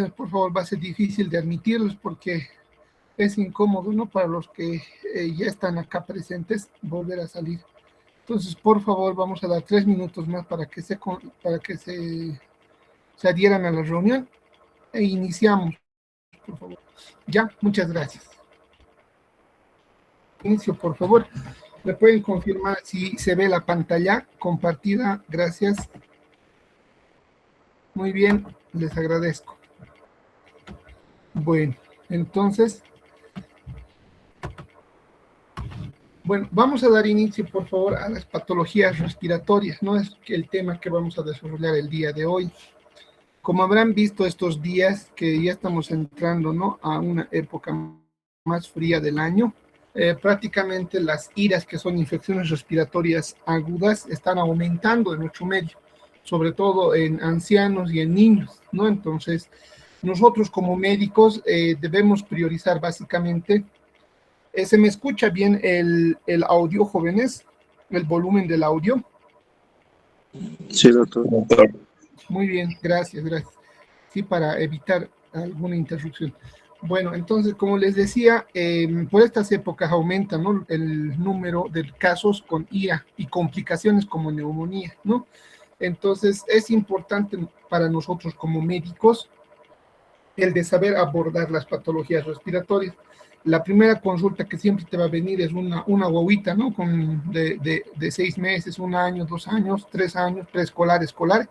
por favor, va a ser difícil de admitirlos porque es incómodo, ¿no? Para los que ya están acá presentes, volver a salir. Entonces, por favor, vamos a dar 3 minutos más para que se adhieran a la reunión e iniciamos, por favor. Ya, muchas gracias. Inicio, por favor. ¿Me pueden confirmar si se ve la pantalla compartida? Gracias. Muy bien, les agradezco. Bueno, entonces, vamos a dar inicio, por favor, a las patologías respiratorias, ¿no? Es el tema que vamos a desarrollar el día de hoy. Como habrán visto estos días que ya estamos entrando, ¿no?, a una época más fría del año, prácticamente las IRAs, que son infecciones respiratorias agudas, están aumentando en nuestro medio, sobre todo en ancianos y en niños, ¿no? Entonces, nosotros como médicos debemos priorizar básicamente. ¿Se me escucha bien el audio, jóvenes? ¿El volumen del audio? Sí, doctor. Muy bien, gracias. Sí, para evitar alguna interrupción. Bueno, entonces, como les decía, por estas épocas aumenta, ¿no?, el número de casos con IRA y complicaciones como neumonía, ¿no? Entonces, es importante para nosotros como médicos el de saber abordar las patologías respiratorias. La primera consulta que siempre te va a venir es una guaguita, ¿no?, de 6 meses, 1 año, 2 años, 3 años, preescolar, escolar,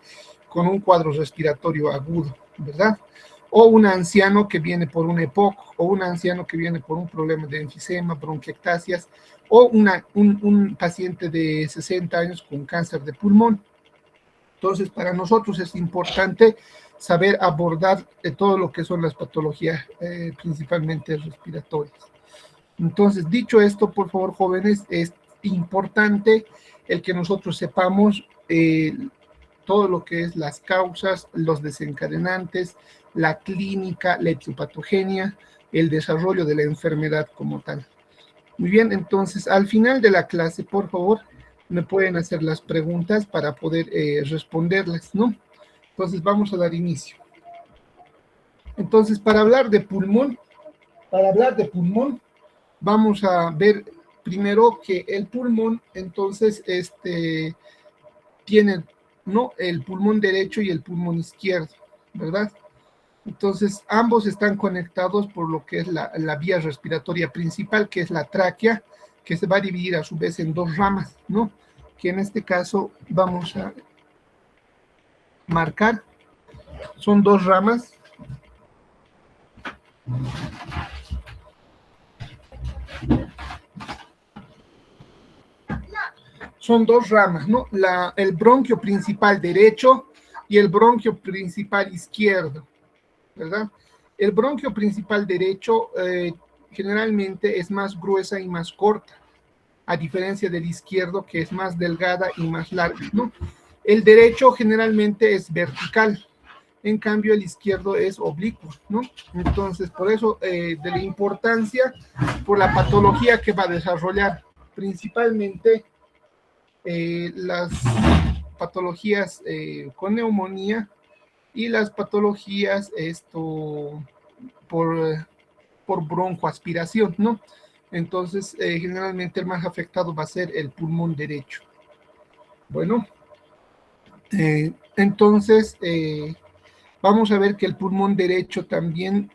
con un cuadro respiratorio agudo, ¿verdad? O un anciano que viene por un EPOC, o un anciano que viene por un problema de enfisema, bronquiectasias, o un paciente de 60 años con cáncer de pulmón. Entonces, para nosotros es importante saber abordar todo lo que son las patologías, principalmente respiratorias. Entonces, dicho esto, por favor, jóvenes, es importante el que nosotros sepamos todo lo que es las causas, los desencadenantes, la clínica, la etiopatogenia, el desarrollo de la enfermedad como tal. Muy bien, entonces, al final de la clase, por favor, me pueden hacer las preguntas para poder responderlas, ¿no? Entonces, vamos a dar inicio. Entonces, para hablar de pulmón, vamos a ver primero que el pulmón, entonces, tiene, ¿no?, el pulmón derecho y el pulmón izquierdo, ¿verdad? Entonces, ambos están conectados por lo que es la vía respiratoria principal, que es la tráquea, que se va a dividir a su vez en 2 ramas, ¿no?, que en este caso vamos a marcar. Son 2 ramas. Son 2 ramas, ¿no? El bronquio principal derecho y el bronquio principal izquierdo, ¿verdad? El bronquio principal derecho generalmente es más gruesa y más corta, a diferencia del izquierdo, que es más delgada y más larga, ¿no? El derecho generalmente es vertical, en cambio el izquierdo es oblicuo, ¿no? Entonces, por eso de la importancia, por la patología que va a desarrollar, principalmente las patologías con neumonía y las patologías por broncoaspiración, ¿no? Entonces, generalmente el más afectado va a ser el pulmón derecho. Bueno, entonces, vamos a ver que el pulmón derecho también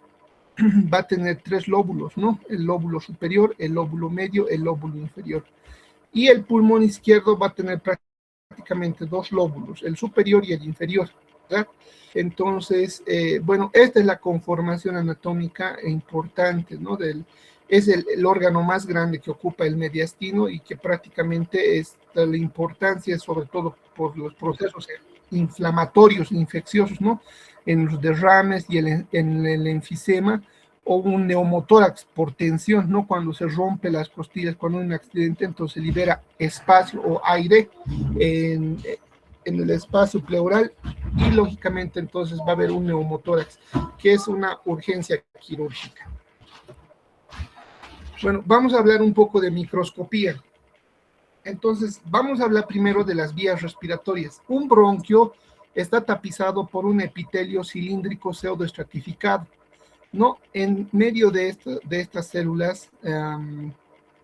va a tener 3 lóbulos, ¿no? El lóbulo superior, el lóbulo medio, el lóbulo inferior. Y el pulmón izquierdo va a tener prácticamente 2 lóbulos, el superior y el inferior, ¿verdad? Entonces, bueno, esta es la conformación anatómica importante, ¿no? Es el órgano más grande que ocupa el mediastino y que prácticamente la importancia, sobre todo por los procesos inflamatorios, infecciosos, ¿no?, en los derrames y en el enfisema, o un neumotórax por tensión, ¿no?, cuando se rompe las costillas, cuando hay un accidente, entonces libera espacio o aire en el espacio pleural y lógicamente entonces va a haber un neumotórax, que es una urgencia quirúrgica. Bueno, vamos a hablar un poco de microscopía. Entonces, vamos a hablar primero de las vías respiratorias. Un bronquio está tapizado por un epitelio cilíndrico pseudoestratificado, ¿no? En medio de estas células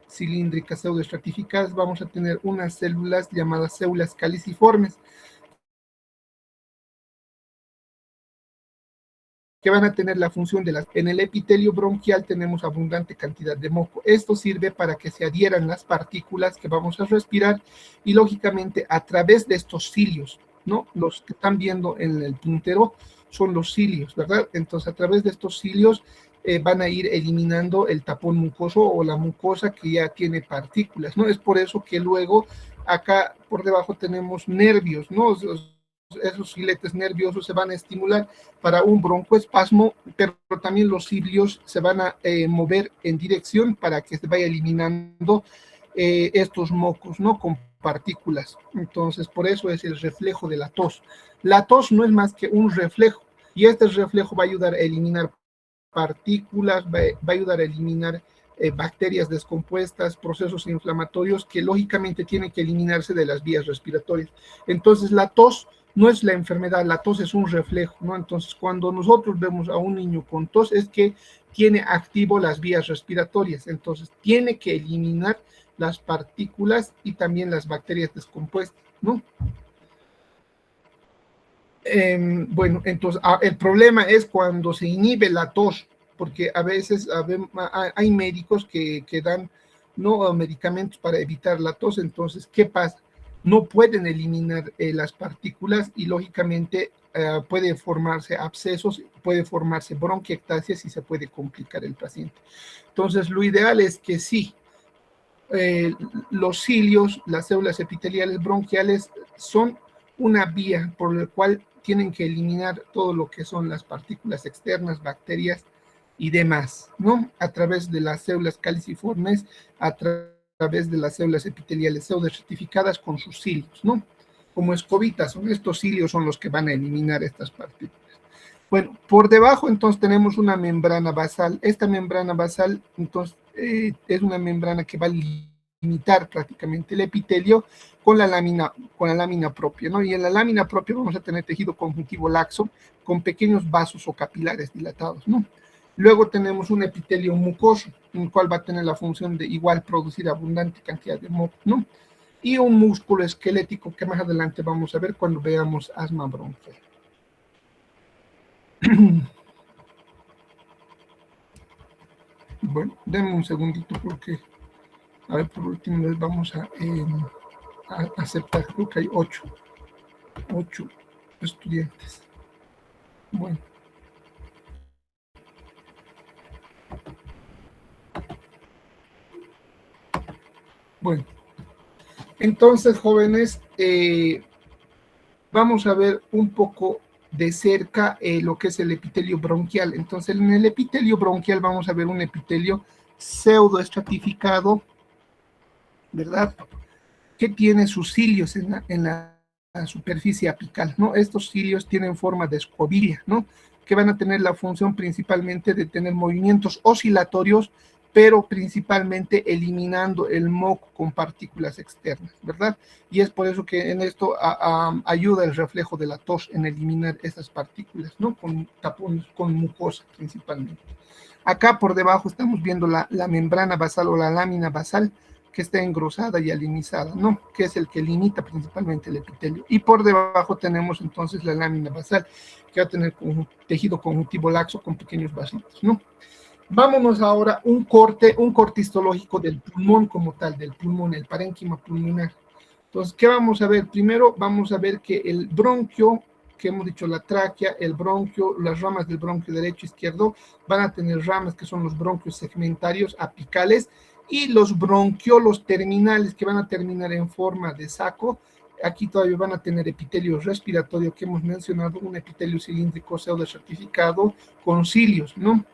cilíndricas pseudoestratificadas vamos a tener unas células llamadas células caliciformes, que van a tener la función de en el epitelio bronquial tenemos abundante cantidad de moco. Esto sirve para que se adhieran las partículas que vamos a respirar y lógicamente a través de estos cilios, ¿no? Los que están viendo en el puntero son los cilios, ¿verdad? Entonces a través de estos cilios van a ir eliminando el tapón mucoso o la mucosa que ya tiene partículas, ¿no? Es por eso que luego acá por debajo tenemos nervios, ¿no? Esos filetes nerviosos se van a estimular para un broncoespasmo, pero también los cilios se van a mover en dirección para que se vaya eliminando estos mocos, ¿no? Con partículas. Entonces, por eso es el reflejo de la tos. La tos no es más que un reflejo, y este reflejo va a ayudar a eliminar partículas, va a ayudar a eliminar bacterias descompuestas, procesos inflamatorios que lógicamente tienen que eliminarse de las vías respiratorias. Entonces, la tos no es la enfermedad, la tos es un reflejo, ¿no? Entonces, cuando nosotros vemos a un niño con tos, es que tiene activo las vías respiratorias, entonces tiene que eliminar las partículas y también las bacterias descompuestas, ¿no? Bueno, entonces, el problema es cuando se inhibe la tos, porque a veces hay médicos que dan no medicamentos para evitar la tos, entonces, ¿qué pasa? No pueden eliminar las partículas y lógicamente puede formarse abscesos, puede formarse bronquiectasias y se puede complicar el paciente. Entonces, lo ideal es que sí, los cilios, las células epiteliales bronquiales, son una vía por la cual tienen que eliminar todo lo que son las partículas externas, bacterias y demás, ¿no? A través de las células caliciformes, a través de las células epiteliales pseudoestratificadas con sus cilios, ¿no? Como escobitas, estos cilios son los que van a eliminar estas partículas. Bueno, por debajo entonces tenemos una membrana basal. Esta membrana basal entonces es una membrana que va a limitar prácticamente el epitelio con la lámina propia, ¿no? Y en la lámina propia vamos a tener tejido conjuntivo laxo con pequeños vasos o capilares dilatados, ¿no? Luego tenemos un epitelio mucoso, el cual va a tener la función de igual producir abundante cantidad de moco, ¿no? Y un músculo esquelético que más adelante vamos a ver cuando veamos asma bronquial. Bueno, denme un segundito porque, a ver, por último les vamos a aceptar, creo que hay 8 estudiantes. Bueno. Bueno, entonces, jóvenes, vamos a ver un poco de cerca lo que es el epitelio bronquial. Entonces, en el epitelio bronquial vamos a ver un epitelio pseudoestratificado, ¿verdad? Que tiene sus cilios en la superficie apical, ¿no? Estos cilios tienen forma de escobilla, ¿no? Que van a tener la función principalmente de tener movimientos oscilatorios, pero principalmente eliminando el moco con partículas externas, ¿verdad? Y es por eso que en esto ayuda el reflejo de la tos en eliminar esas partículas, ¿no? Con tapones, con mucosa principalmente. Acá por debajo estamos viendo la membrana basal o la lámina basal, que está engrosada y alinizada, ¿no? Que es el que limita principalmente el epitelio. Y por debajo tenemos entonces la lámina basal, que va a tener un tejido conjuntivo laxo con pequeños vasitos, ¿no? Vámonos ahora a un corte histológico del pulmón como tal, del pulmón, el parénquima pulmonar. Entonces, ¿qué vamos a ver? Primero vamos a ver que el bronquio, que hemos dicho la tráquea, el bronquio, las ramas del bronquio derecho e izquierdo van a tener ramas que son los bronquios segmentarios apicales, y los bronquiolos terminales que van a terminar en forma de saco. Aquí todavía van a tener epitelio respiratorio que hemos mencionado, un epitelio cilíndrico pseudocertificado con cilios, ¿no?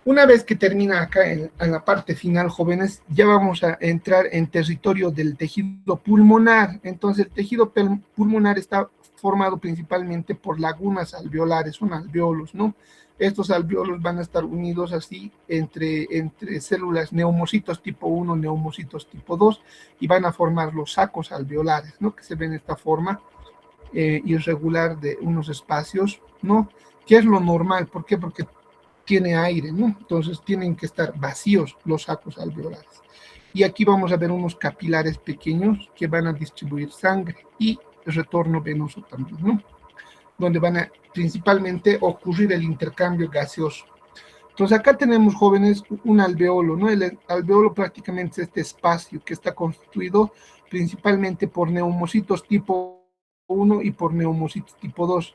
Una vez que termina acá en la parte final, jóvenes, ya vamos a entrar en territorio del tejido pulmonar. Entonces, el tejido pulmonar está formado principalmente por lagunas alveolares, son alveolos, ¿no? Estos alveolos van a estar unidos así entre células neumocitos tipo 1, neumocitos tipo 2, y van a formar los sacos alveolares, ¿no? Que se ven de esta forma. irregular de unos espacios, ¿no? Que es lo normal. ¿Por qué? Porque tiene aire, ¿no? Entonces tienen que estar vacíos los sacos alveolares. Y aquí vamos a ver unos capilares pequeños que van a distribuir sangre y retorno venoso también, ¿no? Donde van a principalmente ocurrir el intercambio gaseoso. Entonces acá tenemos, jóvenes, un alveolo, ¿no? El alveolo prácticamente es este espacio que está constituido principalmente por neumocitos tipo 1 y por neumocitos tipo 2.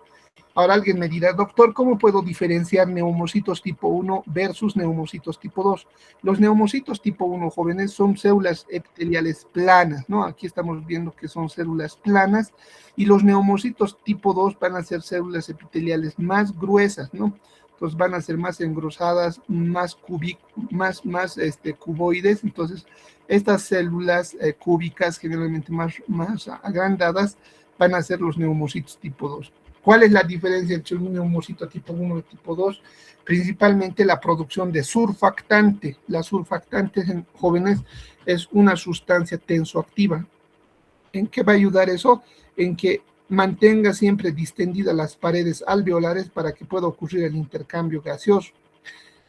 Ahora alguien me dirá, doctor, ¿cómo puedo diferenciar neumocitos tipo 1 versus neumocitos tipo 2? Los neumocitos tipo 1, jóvenes, son células epiteliales planas, ¿no? Aquí estamos viendo que son células planas, y los neumocitos tipo 2 van a ser células epiteliales más gruesas, ¿no? Entonces van a ser más engrosadas, más cuboides. Entonces estas células cúbicas, generalmente más agrandadas, van a ser los neumocitos tipo 2. ¿Cuál es la diferencia entre un neumocito tipo 1 y tipo 2? Principalmente la producción de surfactante. La surfactante, en jóvenes, es una sustancia tensoactiva. ¿En qué va a ayudar eso? En que mantenga siempre distendidas las paredes alveolares para que pueda ocurrir el intercambio gaseoso.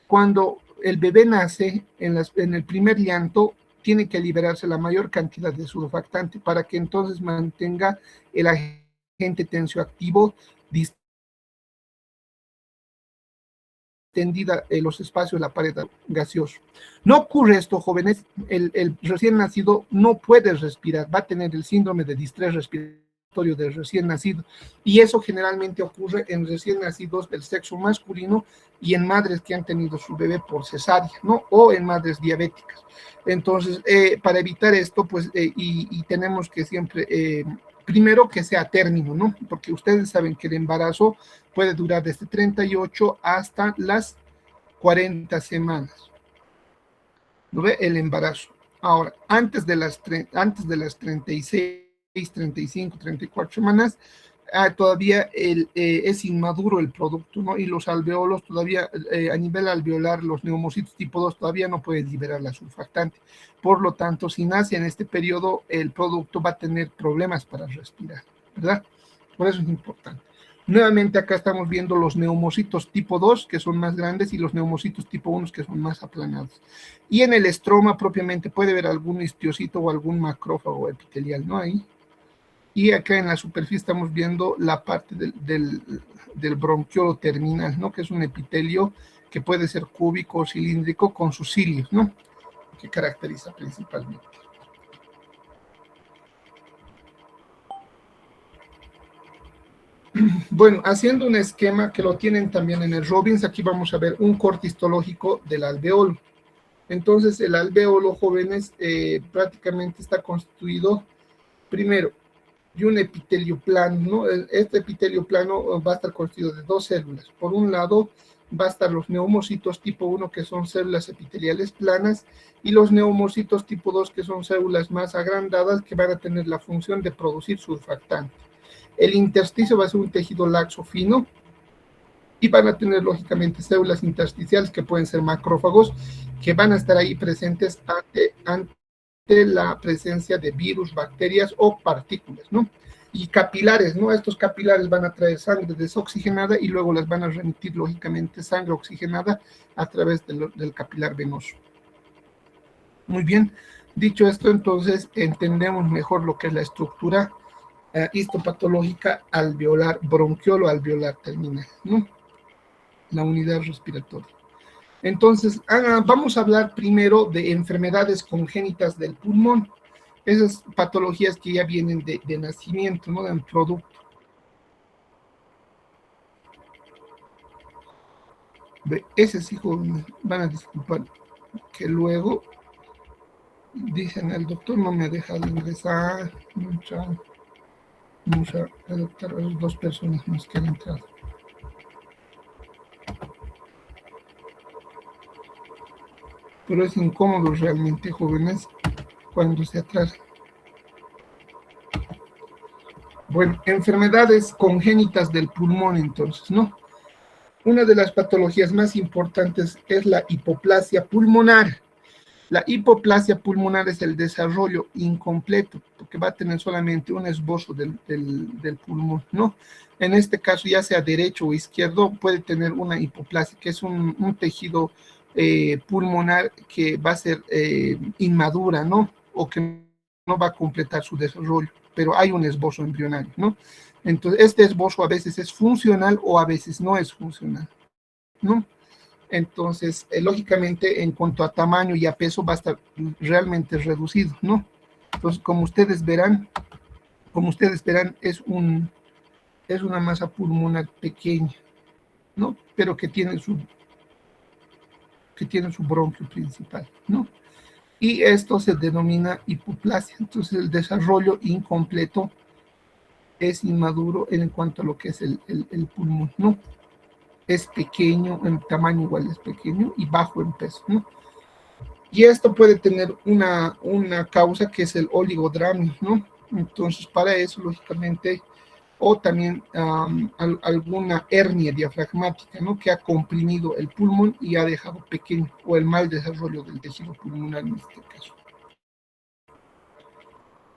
Cuando el bebé nace, en el primer llanto, tiene que liberarse la mayor cantidad de surfactante para que entonces mantenga el agente tensioactivo distendida los espacios de la pared gaseosa. No ocurre esto, jóvenes. El recién nacido no puede respirar, va a tener el síndrome de distrés respiratorio del recién nacido, y eso generalmente ocurre en recién nacidos del sexo masculino y en madres que han tenido su bebé por cesárea, ¿no? O en madres diabéticas. Entonces, para evitar esto, pues, y tenemos que siempre, primero que sea término, ¿no? Porque ustedes saben que el embarazo puede durar desde 38 hasta las 40 semanas, ¿no ve? El embarazo. Ahora, antes de las 36, 35, 34 semanas, todavía es inmaduro el producto, ¿no? Y los alveolos todavía, a nivel alveolar, los neumocitos tipo 2 todavía no pueden liberar la surfactante. Por lo tanto, si nace en este periodo, el producto va a tener problemas para respirar, ¿verdad? Por eso es importante. Nuevamente acá estamos viendo los neumocitos tipo 2, que son más grandes, y los neumocitos tipo 1, que son más aplanados. Y en el estroma propiamente puede haber algún histiocito o algún macrófago epitelial, ¿no? Ahí. Y acá en la superficie estamos viendo la parte del bronquiolo terminal, ¿no? Que es un epitelio que puede ser cúbico o cilíndrico con sus cilios, ¿no? Que caracteriza principalmente. Bueno, haciendo un esquema que lo tienen también en el Robbins, aquí vamos a ver un corte histológico del alveolo. Entonces, el alveolo, jóvenes, prácticamente está constituido, primero, de un epitelio plano, ¿no? Este epitelio plano va a estar constituido de dos células. Por un lado, va a estar los neumocitos tipo 1, que son células epiteliales planas, y los neumocitos tipo 2, que son células más agrandadas, que van a tener la función de producir surfactante. El intersticio va a ser un tejido laxo fino, y van a tener lógicamente células intersticiales que pueden ser macrófagos, que van a estar ahí presentes ante la presencia de virus, bacterias o partículas, ¿no? Y capilares, ¿no? Estos capilares van a traer sangre desoxigenada y luego les van a remitir lógicamente sangre oxigenada a través del capilar venoso. Muy bien, dicho esto, entonces entendemos mejor lo que es la estructura histopatológica alveolar, bronquiolo alveolar terminal, ¿no? La unidad respiratoria. Entonces, vamos a hablar primero de enfermedades congénitas del pulmón, esas patologías que ya vienen de nacimiento, ¿no? Del producto. Ese sí, van a disculpar, que luego dicen, el doctor no me deja de ingresar, vamos a adoptar a las dos personas más que han entrado. Pero es incómodo realmente, jóvenes, cuando se atrasa. Bueno, enfermedades congénitas del pulmón, entonces, ¿no? Una de las patologías más importantes es la hipoplasia pulmonar. La hipoplasia pulmonar es el desarrollo incompleto, porque va a tener solamente un esbozo del pulmón, ¿no? En este caso, ya sea derecho o izquierdo, puede tener una hipoplasia, que es un tejido pulmonar que va a ser inmadura, ¿no? O que no va a completar su desarrollo, pero hay un esbozo embrionario, ¿no? Entonces, este esbozo a veces es funcional o a veces no es funcional, ¿no? Entonces, lógicamente, en cuanto a tamaño y a peso, va a estar realmente reducido, ¿no? Entonces, como ustedes verán, es una masa pulmonar pequeña, ¿no? Pero que tiene su bronquio principal, ¿no? Y esto se denomina hipoplasia. Entonces, el desarrollo incompleto es inmaduro en cuanto a lo que es el pulmón, ¿no? Es pequeño, en tamaño igual es pequeño y bajo en peso, ¿no? Y esto puede tener una causa que es el oligodramio, ¿no? Entonces, para eso, lógicamente, o también alguna hernia diafragmática, ¿no? Que ha comprimido el pulmón y ha dejado pequeño, o el mal desarrollo del tejido pulmonar en este caso.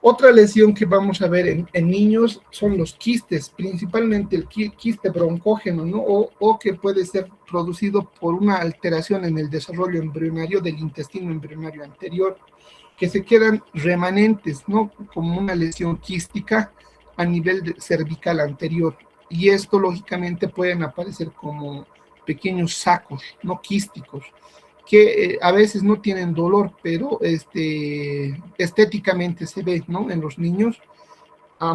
Otra lesión que vamos a ver en niños son los quistes, principalmente el quiste broncógeno, ¿no? O que puede ser producido por una alteración en el desarrollo embrionario del intestino embrionario anterior, que se quedan remanentes, ¿no? Como una lesión quística a nivel cervical anterior. Y esto, lógicamente, pueden aparecer como pequeños sacos, ¿no? Quísticos, que a veces no tienen dolor, pero estéticamente se ve, ¿no? En los niños,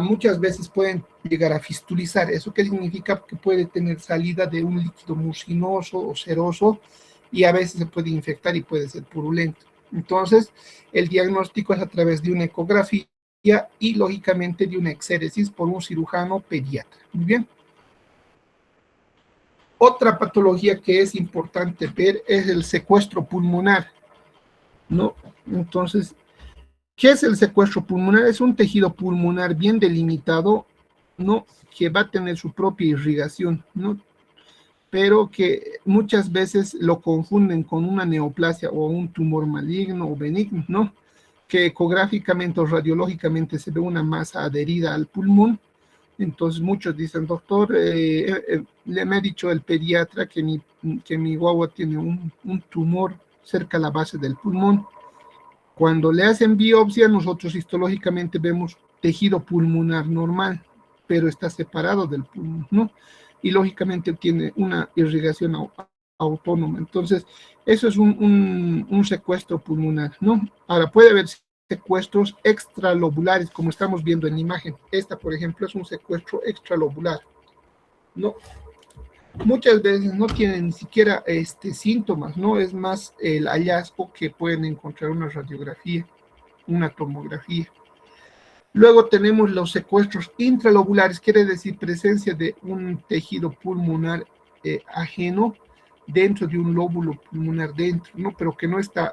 muchas veces pueden llegar a fistulizar. ¿Eso qué significa? Que puede tener salida de un líquido mucinoso o seroso y a veces se puede infectar y puede ser purulento. Entonces, el diagnóstico es a través de una ecografía y, lógicamente, de una exéresis por un cirujano pediatra. Muy bien. Otra patología que es importante ver es el secuestro pulmonar, ¿no? Entonces, ¿qué es el secuestro pulmonar? Es un tejido pulmonar bien delimitado, ¿no? Que va a tener su propia irrigación, ¿no? Pero que muchas veces lo confunden con una neoplasia o un tumor maligno o benigno, ¿no? Que ecográficamente o radiológicamente se ve una masa adherida al pulmón. Entonces muchos dicen, doctor, me ha dicho el pediatra que mi guagua tiene un tumor cerca a la base del pulmón. Cuando le hacen biopsia, nosotros histológicamente vemos tejido pulmonar normal, pero está separado del pulmón, ¿no? Y lógicamente tiene una irrigación autónoma. Entonces, eso es un secuestro pulmonar, ¿no? Ahora, puede haber secuestros extralobulares, como estamos viendo en la imagen. Esta, por ejemplo, es un secuestro extralobular, ¿no? Muchas veces no tienen ni siquiera síntomas, ¿no? Es más el hallazgo que pueden encontrar una radiografía, una tomografía. Luego tenemos los secuestros intralobulares, quiere decir presencia de un tejido pulmonar ajeno dentro de un lóbulo pulmonar dentro, ¿no? Pero que no está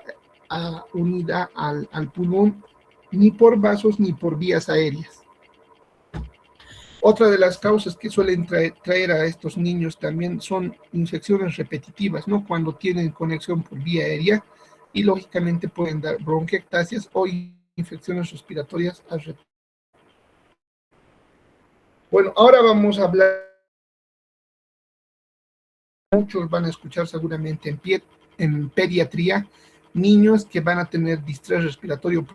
unida al pulmón ni por vasos ni por vías aéreas. Otra de las causas que suelen traer a estos niños también son infecciones repetitivas, ¿no? Cuando tienen conexión por vía aérea y lógicamente pueden dar bronquiectasias o infecciones respiratorias al repetitivas. Bueno, ahora vamos a hablar, muchos van a escuchar seguramente en pediatría, niños que van a tener distrés respiratorio,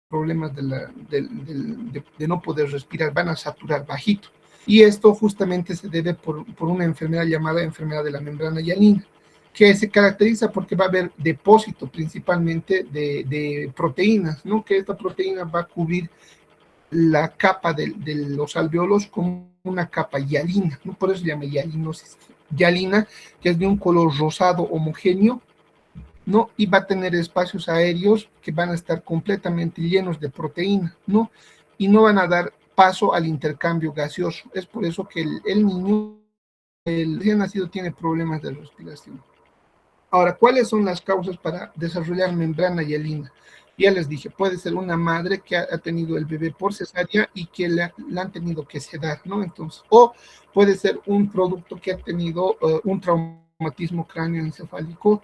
problemas de no poder respirar, van a saturar bajito. Y esto justamente se debe por una enfermedad llamada enfermedad de la membrana hialina, que se caracteriza porque va a haber depósito principalmente de proteínas, ¿no? Que esta proteína va a cubrir la capa de los alveolos con una capa hialina, ¿no? Por eso se llama hialinosis. Hialina, que es de un color rosado homogéneo, ¿no? Y va a tener espacios aéreos que van a estar completamente llenos de proteína, ¿no? Y no van a dar paso al intercambio gaseoso. Es por eso que el niño, el recién nacido, tiene problemas de respiración. Ahora, ¿cuáles son las causas para desarrollar membrana hialina? Ya les dije, puede ser una madre que ha tenido el bebé por cesárea y que la han tenido que sedar, ¿no? Entonces, o puede ser un producto que ha tenido un traumatismo cráneoencefálico,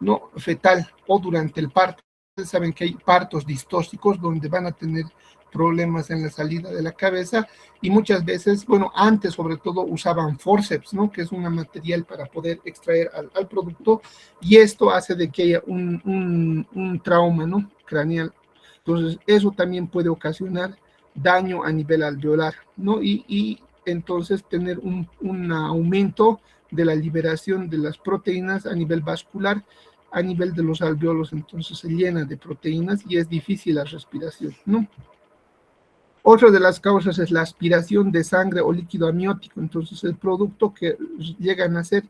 ¿no? Fetal o durante el parto. saben que hay partos distóxicos donde van a tener problemas en la salida de la cabeza y muchas veces, bueno, antes sobre todo usaban forceps, ¿no? Que es un material para poder extraer al producto y esto hace de que haya un trauma, ¿no? Craneal. Entonces, eso también puede ocasionar daño a nivel alveolar, ¿no? Y entonces tener un aumento de la liberación de las proteínas a nivel vascular, a nivel de los alveolos, entonces se llena de proteínas y es difícil la respiración, ¿no? Otra de las causas es la aspiración de sangre o líquido amniótico, entonces el producto que llegan a ser,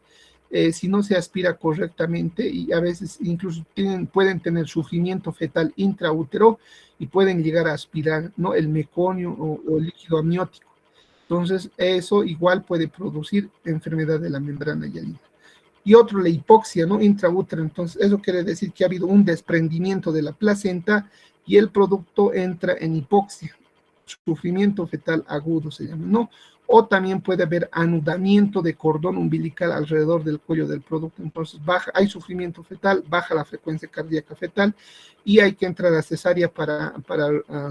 si no se aspira correctamente y a veces incluso pueden tener sufrimiento fetal intraútero y pueden llegar a aspirar, ¿no? El meconio o líquido amniótico. Entonces eso igual puede producir enfermedad de la membrana hialina. Y otro, la hipoxia, ¿no? Intraútero. Entonces, eso quiere decir que ha habido un desprendimiento de la placenta y el producto entra en hipoxia, sufrimiento fetal agudo se llama, ¿no? O también puede haber anudamiento de cordón umbilical alrededor del cuello del producto. Entonces, hay sufrimiento fetal, baja la frecuencia cardíaca fetal y hay que entrar a cesárea para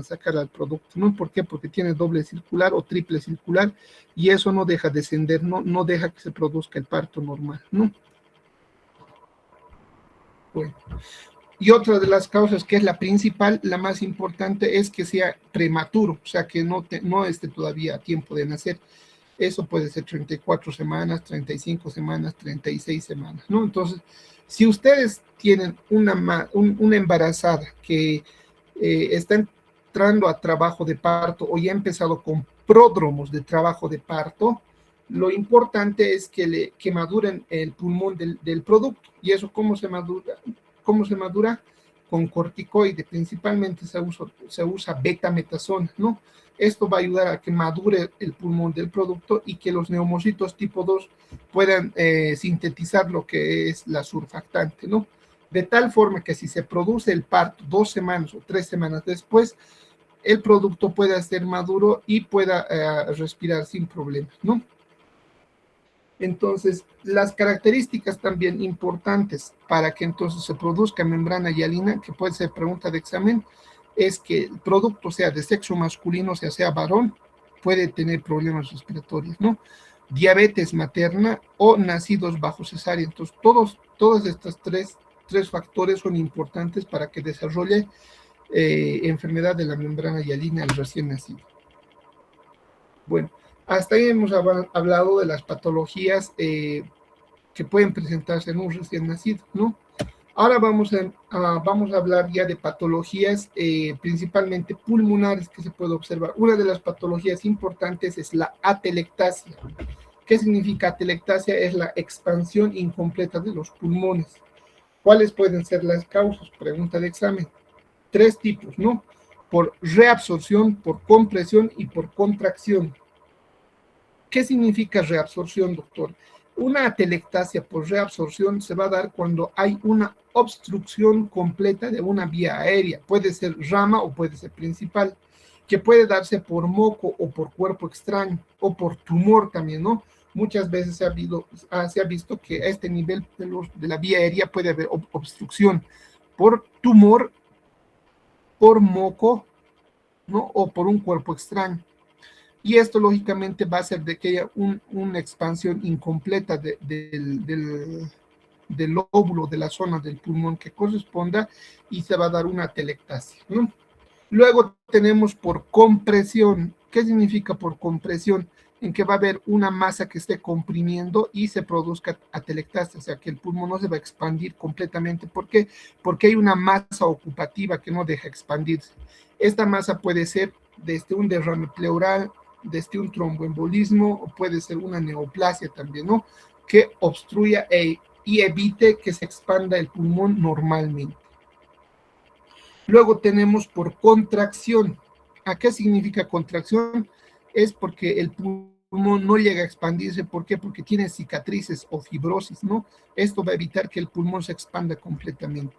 sacar al producto, ¿no? ¿Por qué? Porque tiene doble circular o triple circular y eso no deja descender, no deja que se produzca el parto normal, ¿no? Bueno. Y otra de las causas, que es la principal, la más importante, es que sea prematuro, o sea, que no esté todavía a tiempo de nacer. Eso puede ser 34 semanas, 35 semanas, 36 semanas, ¿no? Entonces, si ustedes tienen una embarazada que está entrando a trabajo de parto o ya ha empezado con pródromos de trabajo de parto, lo importante es que maduren el pulmón del producto. ¿Y eso cómo se madura? ¿Cómo se madura? Con corticoide, principalmente se usa betametasona, ¿no? Esto va a ayudar a que madure el pulmón del producto y que los neumocitos tipo 2 puedan sintetizar lo que es la surfactante, ¿no? De tal forma que si se produce el parto 2 semanas o 3 semanas después, el producto pueda ser maduro y pueda respirar sin problemas, ¿no? Entonces, las características también importantes para que entonces se produzca membrana hialina, que puede ser pregunta de examen, es que el producto sea de sexo masculino, o sea varón, puede tener problemas respiratorios, ¿no? Diabetes materna o nacidos bajo cesárea. Entonces, todos estos tres factores son importantes para que desarrolle enfermedad de la membrana hialina al recién nacido. Bueno, hasta ahí hemos hablado de las patologías que pueden presentarse en un recién nacido, ¿no? Ahora vamos a hablar ya de patologías principalmente pulmonares que se puede observar. Una de las patologías importantes es la atelectasia. ¿Qué significa atelectasia? Es la expansión incompleta de los pulmones. ¿Cuáles pueden ser las causas? Pregunta de examen. 3 tipos, ¿no? Por reabsorción, por compresión y por contracción. ¿Qué significa reabsorción, doctor? Una atelectasia por reabsorción se va a dar cuando hay una obstrucción completa de una vía aérea. Puede ser rama o puede ser principal, que puede darse por moco o por cuerpo extraño o por tumor también, ¿no? Muchas veces se ha visto que a este nivel de la vía aérea puede haber obstrucción por tumor, por moco, ¿no? O por un cuerpo extraño. Y esto lógicamente va a hacer de que haya una expansión incompleta del lóbulo de la zona del pulmón que corresponda y se va a dar una atelectasia, ¿no? Luego tenemos por compresión. ¿Qué significa por compresión? En que va a haber una masa que esté comprimiendo y se produzca atelectasia, o sea que el pulmón no se va a expandir completamente. ¿Por qué? Porque hay una masa ocupativa que no deja expandirse. Esta masa puede ser desde un derrame pleural, desde un tromboembolismo, o puede ser una neoplasia también, ¿no? Que obstruya y evite que se expanda el pulmón normalmente. Luego tenemos por contracción. ¿A qué significa contracción? Es porque el pulmón no llega a expandirse. ¿Por qué? Porque tiene cicatrices o fibrosis, ¿no? Esto va a evitar que el pulmón se expanda completamente.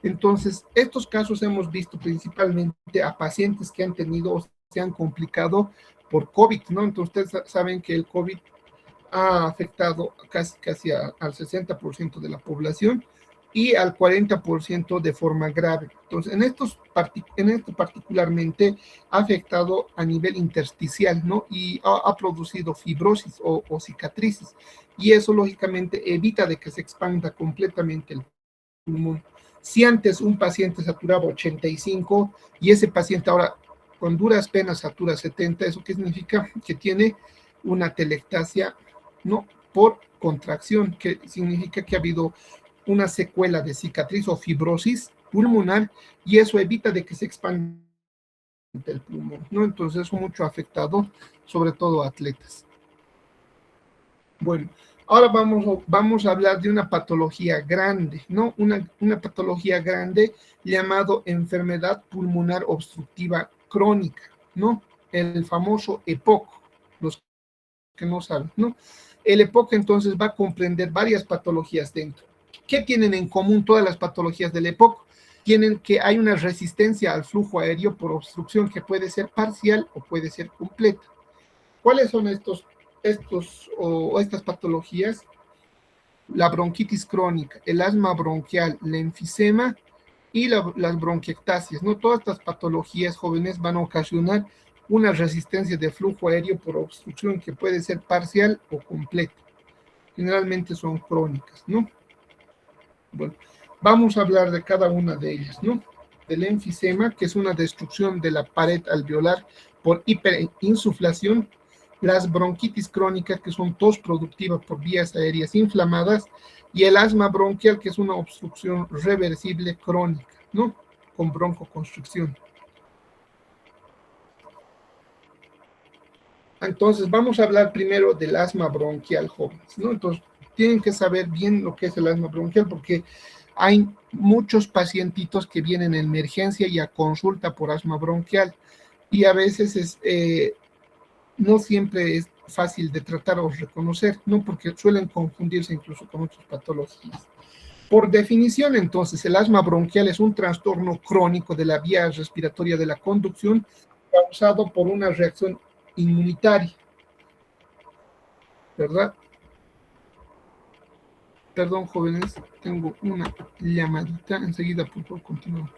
Entonces, estos casos hemos visto principalmente a pacientes que han tenido o se han complicado por COVID, ¿no? Entonces, ustedes saben que el COVID ha afectado casi al 60% de la población y al 40% de forma grave. Entonces, en esto particularmente ha afectado a nivel intersticial, ¿no? Y ha producido fibrosis o cicatrices, y eso lógicamente evita de que se expanda completamente el pulmón. Si antes un paciente saturaba 85 y ese paciente ahora con duras penas satura 70, ¿eso qué significa? Que tiene una atelectasia, ¿no? Por contracción, que significa que ha habido una secuela de cicatriz o fibrosis pulmonar, y eso evita de que se expanda el pulmón, ¿no? Entonces eso mucho ha afectado, sobre todo a atletas. Bueno, ahora vamos a hablar de una patología grande, ¿no? Una patología grande llamado enfermedad pulmonar obstructiva crónica, ¿no? El famoso EPOC, los que no saben, ¿no? El EPOC entonces va a comprender varias patologías dentro. ¿Qué tienen en común todas las patologías del EPOC? Tienen que hay una resistencia al flujo aéreo por obstrucción que puede ser parcial o puede ser completa. ¿Cuáles son estas patologías? La bronquitis crónica, el asma bronquial, el enfisema y las bronquiectasias, ¿no? Todas estas patologías jóvenes van a ocasionar una resistencia de flujo aéreo por obstrucción que puede ser parcial o completa. Generalmente son crónicas, ¿no? Bueno, vamos a hablar de cada una de ellas, ¿no? Del enfisema, que es una destrucción de la pared alveolar por hiperinsuflación, las bronquitis crónicas, que son tos productiva por vías aéreas inflamadas, y el asma bronquial, que es una obstrucción reversible crónica, ¿no? Con broncoconstricción. Entonces, vamos a hablar primero del asma bronquial, jóvenes, ¿no? Entonces, tienen que saber bien lo que es el asma bronquial, porque hay muchos pacientitos que vienen en emergencia y a consulta por asma bronquial, y a veces no siempre es fácil de tratar o reconocer, ¿no? Porque suelen confundirse incluso con otras patologías. Por definición, entonces, el asma bronquial es un trastorno crónico de la vía respiratoria de la conducción causado por una reacción inmunitaria, ¿verdad? Perdón, jóvenes, tengo una llamadita. Enseguida, por favor, continuamos.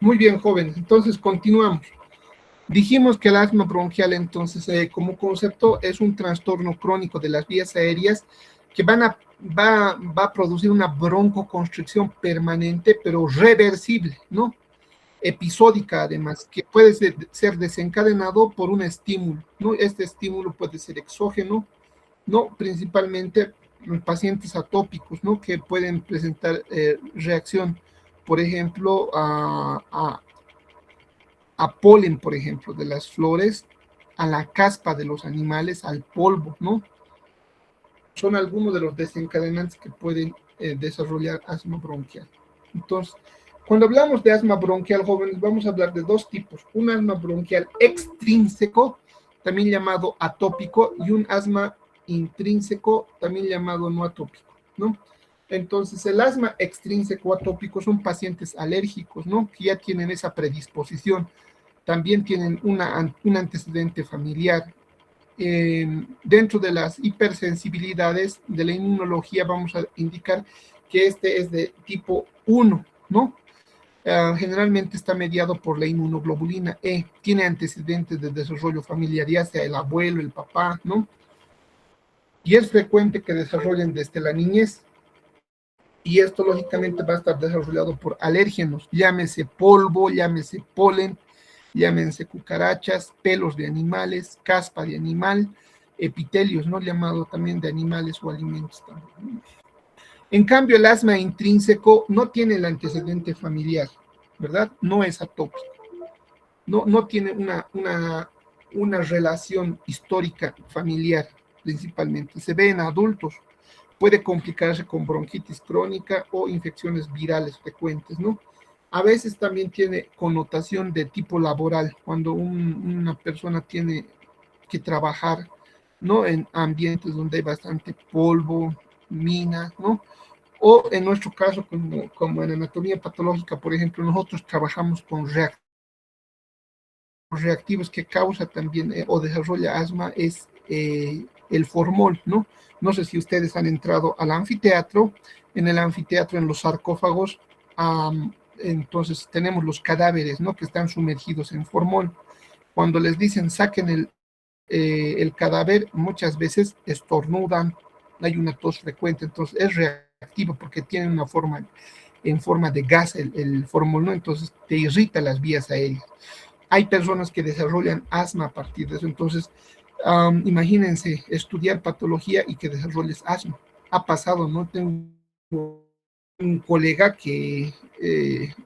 Muy bien, jóvenes, entonces continuamos. Dijimos que el asma bronquial, entonces, como concepto, es un trastorno crónico de las vías aéreas que va a producir una broncoconstricción permanente, pero reversible, ¿no? Episódica, además, que puede ser desencadenado por un estímulo, ¿no? Este estímulo puede ser exógeno, ¿no? Principalmente en pacientes atópicos, ¿no? Que pueden presentar reacción, por ejemplo, a polen, por ejemplo, de las flores, a la caspa de los animales, al polvo, ¿no? Son algunos de los desencadenantes que pueden desarrollar asma bronquial. Entonces, cuando hablamos de asma bronquial, jóvenes, vamos a hablar de dos tipos. Un asma bronquial extrínseco, también llamado atópico, y un asma intrínseco, también llamado no atópico, ¿no? Entonces, el asma extrínseco atópico son pacientes alérgicos, ¿no? Que ya tienen esa predisposición. También tienen un antecedente familiar. Dentro de las hipersensibilidades de la inmunología vamos a indicar que este es de tipo 1, ¿no? Generalmente está mediado por la inmunoglobulina E, tiene antecedentes de desarrollo familiar, ya sea el abuelo, el papá, ¿no? Y es frecuente que desarrollen desde la niñez, y esto lógicamente va a estar desarrollado por alérgenos, llámese polvo, llámese polen, llámense cucarachas, pelos de animales, caspa de animal, epitelios, ¿no? Llamado también de animales o alimentos también. En cambio, el asma intrínseco no tiene el antecedente familiar, ¿verdad? No es atópico. No tiene una relación histórica familiar, principalmente. Se ve en adultos. Puede complicarse con bronquitis crónica o infecciones virales frecuentes, ¿no? A veces también tiene connotación de tipo laboral, cuando una persona tiene que trabajar, ¿no? En ambientes donde hay bastante polvo, mina, ¿no? O en nuestro caso, como en anatomía patológica, por ejemplo, nosotros trabajamos con reactivos que causa también o desarrolla asma, es el formol, ¿no? No sé si ustedes han entrado al anfiteatro. En el anfiteatro, en los sarcófagos, entonces tenemos los cadáveres, ¿no? Que están sumergidos en formol. Cuando les dicen saquen el cadáver, muchas veces estornudan, hay una tos frecuente, entonces es reactivo porque tiene una forma, en forma de gas el formol, ¿no? Entonces te irrita las vías aéreas. Hay personas que desarrollan asma a partir de eso, entonces imagínense estudiar patología y que desarrolles asma. Ha pasado, ¿no? Tengo un colega que,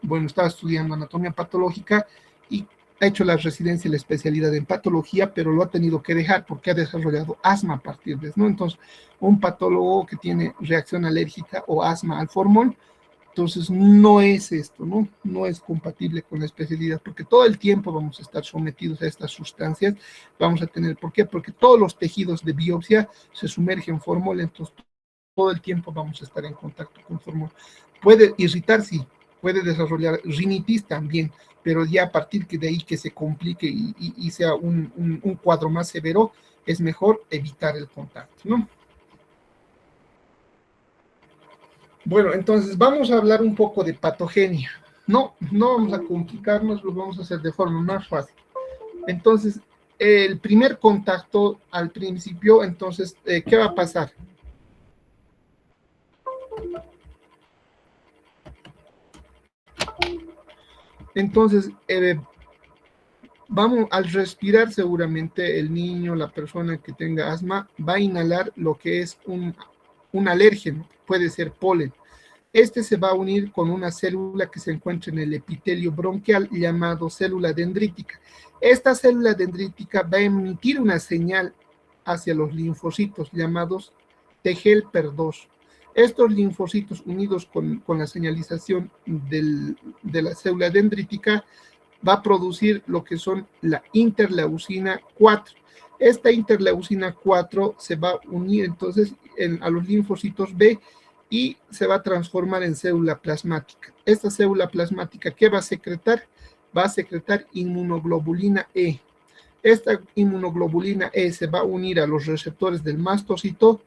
bueno, estaba estudiando anatomía patológica y ha hecho la residencia y la especialidad en patología, pero lo ha tenido que dejar porque ha desarrollado asma a partir de eso, ¿no? Entonces, un patólogo que tiene reacción alérgica o asma al formol, entonces no es esto, ¿no? No es compatible con la especialidad, porque todo el tiempo vamos a estar sometidos a estas sustancias, vamos a tener, ¿por qué? Porque todos los tejidos de biopsia se sumergen en formol, entonces todo el tiempo vamos a estar en contacto con formol. Puede irritar, sí, puede desarrollar rinitis también, pero ya a partir de ahí que se complique y sea un cuadro más severo, es mejor evitar el contacto, ¿no? Bueno, entonces vamos a hablar un poco de patogenia. No vamos a complicarnos, lo vamos a hacer de forma más fácil. Entonces, el primer contacto al principio, entonces, ¿qué va a pasar? Entonces, vamos al respirar seguramente el niño, la persona que tenga asma, va a inhalar lo que es un alérgeno, puede ser polen. Este se va a unir con una célula que se encuentra en el epitelio bronquial llamado célula dendrítica. Esta célula dendrítica va a emitir una señal hacia los linfocitos llamados TGLPER2. Estos linfocitos unidos con la señalización de la célula dendrítica va a producir lo que son la interleucina 4. Esta interleucina 4 se va a unir entonces a los linfocitos B y se va a transformar en célula plasmática. Esta célula plasmática, ¿qué va a secretar? Va a secretar inmunoglobulina E. Esta inmunoglobulina E se va a unir a los receptores del mastocito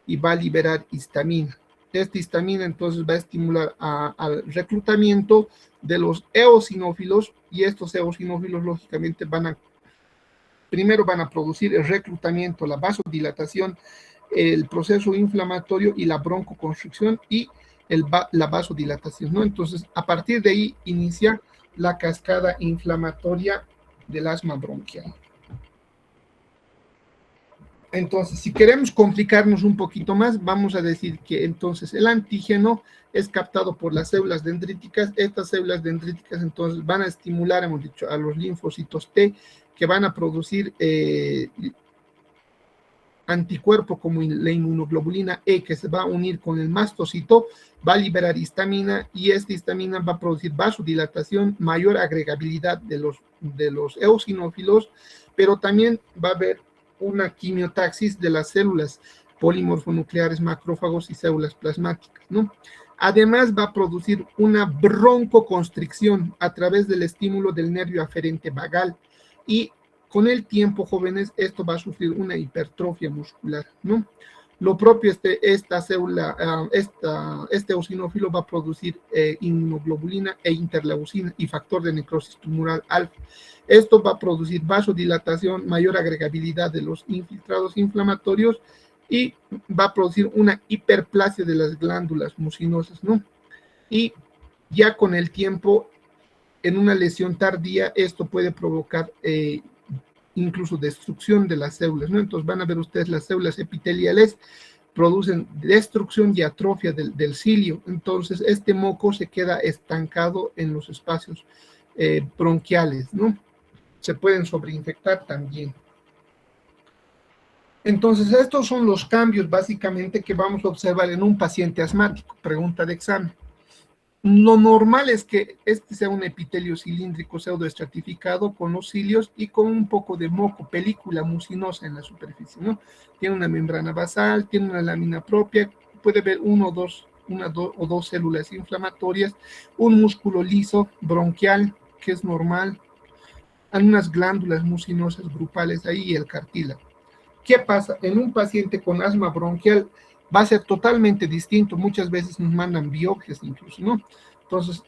y va a liberar histamina. Esta histamina entonces va a estimular al reclutamiento de los eosinófilos, y estos eosinófilos lógicamente primero van a producir el reclutamiento, la vasodilatación, el proceso inflamatorio y la broncoconstricción y la vasodilatación, ¿no? Entonces, a partir de ahí inicia la cascada inflamatoria del asma bronquial. Entonces, si queremos complicarnos un poquito más, vamos a decir que entonces el antígeno es captado por las células dendríticas. Estas células dendríticas entonces van a estimular, hemos dicho, a los linfocitos T, que van a producir anticuerpo como la inmunoglobulina E, que se va a unir con el mastocito, va a liberar histamina, y esta histamina va a producir vasodilatación, mayor agregabilidad de los eosinófilos, pero también va a haber una quimiotaxis de las células polimorfonucleares, macrófagos y células plasmáticas, ¿no? Además va a producir una broncoconstricción a través del estímulo del nervio aferente vagal, y con el tiempo, jóvenes, esto va a sufrir una hipertrofia muscular, ¿no? Lo propio, esta célula, este eosinófilo va a producir inmunoglobulina e interleucina y factor de necrosis tumoral alfa. Esto va a producir vasodilatación, mayor agregabilidad de los infiltrados inflamatorios, y va a producir una hiperplasia de las glándulas mucinosas, ¿no? Y ya con el tiempo, en una lesión tardía, esto puede provocar incluso destrucción de las células, ¿no? Entonces van a ver ustedes las células epiteliales producen destrucción y atrofia del cilio. Entonces, este moco se queda estancado en los espacios bronquiales, ¿no? Se pueden sobreinfectar también. Entonces, estos son los cambios básicamente que vamos a observar en un paciente asmático. Pregunta de examen. Lo normal es que este sea un epitelio cilíndrico pseudoestratificado con los cilios y con un poco de moco, película mucinosa en la superficie, ¿no? Tiene una membrana basal, tiene una lámina propia, puede ver una o dos células inflamatorias, un músculo liso bronquial, que es normal, unas glándulas mucinosas grupales ahí y el cartílago. ¿Qué pasa? En un paciente con asma bronquial va a ser totalmente distinto. Muchas veces nos mandan biopsias incluso, ¿no? Entonces,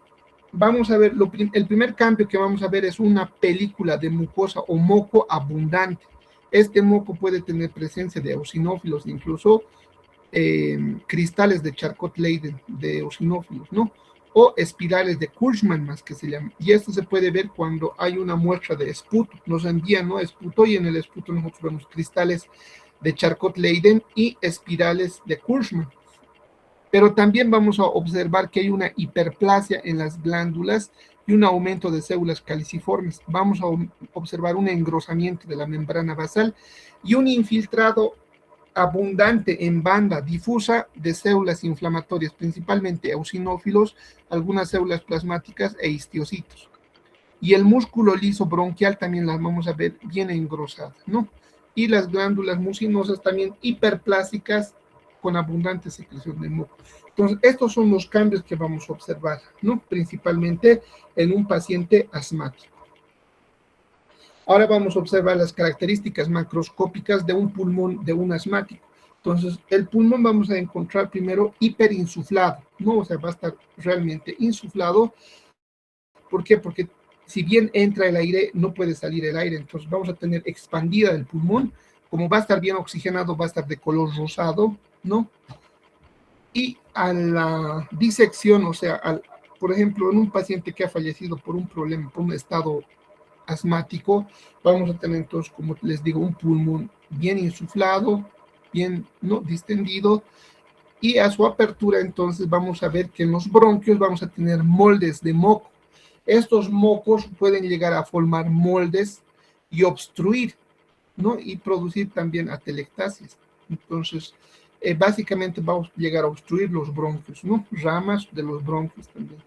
vamos a ver, el primer cambio que vamos a ver es una película de mucosa o moco abundante. Este moco puede tener presencia de eosinófilos, incluso cristales de Charcot-Leyden, de eosinófilos, ¿no? O espirales de Kurzmann, más que se llama. Y esto se puede ver cuando hay una muestra de esputo. Nos envían, ¿no? Esputo, y en el esputo nosotros vemos cristales de Charcot-Leyden y espirales de Kurzmann. Pero también vamos a observar que hay una hiperplasia en las glándulas y un aumento de células caliciformes. Vamos a observar un engrosamiento de la membrana basal y un infiltrado abundante en banda difusa de células inflamatorias, principalmente eosinófilos, algunas células plasmáticas e histiocitos. Y el músculo liso bronquial también las vamos a ver bien engrosadas, ¿no? Y las glándulas mucinosas también hiperplásticas con abundante secreción de moco. Entonces, estos son los cambios que vamos a observar, ¿no? Principalmente en un paciente asmático. Ahora vamos a observar las características macroscópicas de un pulmón de un asmático. Entonces, el pulmón vamos a encontrar primero hiperinsuflado, ¿no? O sea, va a estar realmente insuflado. ¿Por qué? Porque si bien entra el aire, no puede salir el aire. Entonces, vamos a tener expandida el pulmón. Como va a estar bien oxigenado, va a estar de color rosado, ¿no? Y a la disección, o sea, por ejemplo, en un paciente que ha fallecido por un problema, por un estado asmático, vamos a tener entonces, como les digo, un pulmón bien insuflado, bien, ¿no?, distendido, y a su apertura entonces vamos a ver que en los bronquios vamos a tener moldes de moco. Estos mocos pueden llegar a formar moldes y obstruir, ¿no?, y producir también atelectasias. Entonces, básicamente vamos a llegar a obstruir los bronquios, ¿no?, ramas de los bronquios también.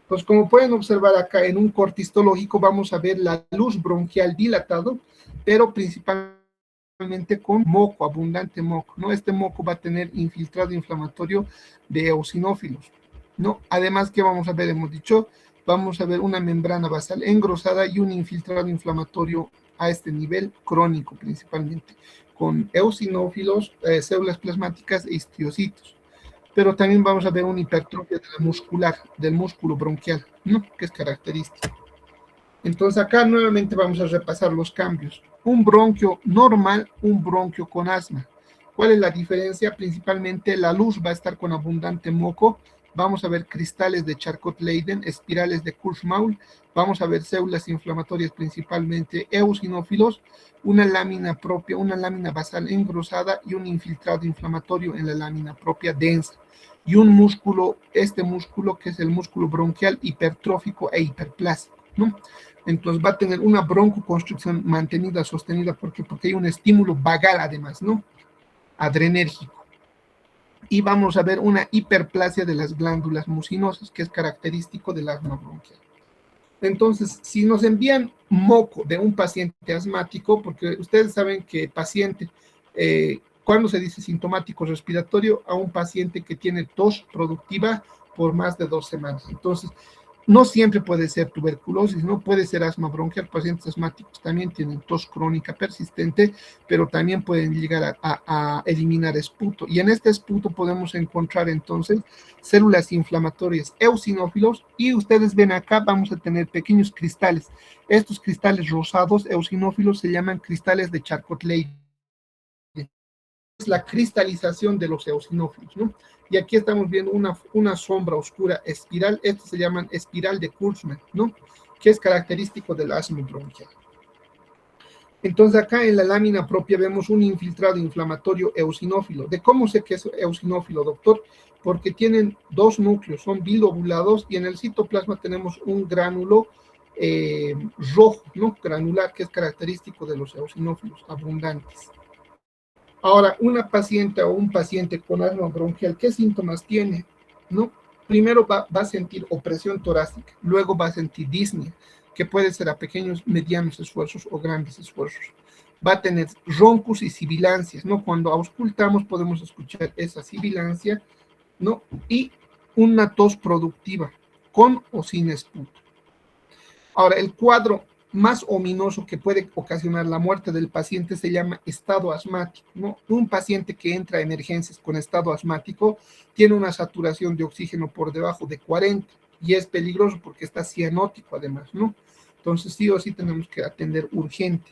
Pues como pueden observar acá en un corte histológico vamos a ver la luz bronquial dilatado, pero principalmente con moco, abundante moco, ¿no? Este moco va a tener infiltrado inflamatorio de eosinófilos, ¿no? Además, ¿qué vamos a ver? Hemos dicho, vamos a ver una membrana basal engrosada y un infiltrado inflamatorio a este nivel crónico principalmente, con eosinófilos, células plasmáticas e histiocitos. Pero también vamos a ver una hipertrofia de la muscular, del músculo bronquial, ¿no?, que es característica. Entonces acá nuevamente vamos a repasar los cambios. Un bronquio normal, un bronquio con asma. ¿Cuál es la diferencia? Principalmente la luz va a estar con abundante moco. Vamos a ver cristales de Charcot-Leyden, espirales de Kurzmaul. Vamos a ver células inflamatorias, principalmente eosinófilos, una lámina propia, una lámina basal engrosada y un infiltrado inflamatorio en la lámina propia densa. Y un músculo, este músculo que es el músculo bronquial hipertrófico e hiperplásico, ¿no? Entonces va a tener una broncoconstricción mantenida, sostenida, porque hay un estímulo vagal además, ¿no?, adrenérgico. Y vamos a ver una hiperplasia de las glándulas mucinosas, que es característico del asma bronquial. Entonces, si nos envían moco de un paciente asmático, porque ustedes saben que paciente, ¿cuándo se dice sintomático respiratorio? A un paciente que tiene tos productiva por más de 2 semanas. Entonces, no siempre puede ser tuberculosis, no puede ser asma bronquial. Pacientes asmáticos también tienen tos crónica persistente, pero también pueden llegar a eliminar esputo. Y en este esputo podemos encontrar entonces células inflamatorias eosinófilos, y ustedes ven acá vamos a tener pequeños cristales. Estos cristales rosados eosinófilos se llaman cristales de Charcot-Leyden. Es la cristalización de los eosinófilos, ¿no? Y aquí estamos viendo una sombra oscura espiral. Estos se llaman espiral de Kurzmann, ¿no?, que es característico del asma bronquial. Entonces acá en la lámina propia vemos un infiltrado inflamatorio eosinófilo. ¿De cómo sé que es eosinófilo, doctor? Porque tienen dos núcleos, son bilobulados, y en el citoplasma tenemos un gránulo rojo, ¿no? Granular, que es característico de los eosinófilos abundantes. Ahora, una paciente o un paciente con asma bronquial, ¿qué síntomas tiene? ¿No? Primero va a sentir opresión torácica, luego va a sentir disnea, que puede ser a pequeños, medianos esfuerzos o grandes esfuerzos. Va a tener roncos y sibilancias, ¿no? Cuando auscultamos podemos escuchar esa sibilancia, ¿no? Y una tos productiva, con o sin esputo. Ahora, el cuadro más ominoso que puede ocasionar la muerte del paciente se llama estado asmático, ¿no? Un paciente que entra a emergencias con estado asmático tiene una saturación de oxígeno por debajo de 40 y es peligroso porque está cianótico además, ¿no? Entonces sí o sí tenemos que atender urgente.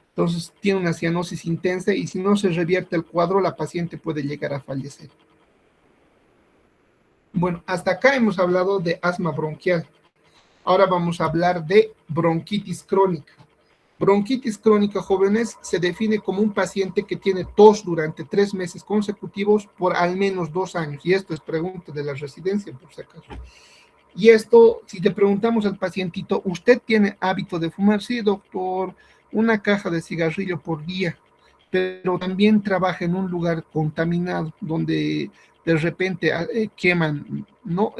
Entonces tiene una cianosis intensa y si no se revierte el cuadro, la paciente puede llegar a fallecer. Bueno, hasta acá hemos hablado de asma bronquial. Ahora vamos a hablar de bronquitis crónica. Bronquitis crónica, jóvenes, se define como un paciente que tiene tos durante 3 meses consecutivos por al menos 2 años. Y esto es pregunta de la residencia, por si acaso. Y esto, si le preguntamos al pacientito, ¿usted tiene hábito de fumar? Sí, doctor, una caja de cigarrillo por día, pero también trabaja en un lugar contaminado, donde de repente queman, ¿no?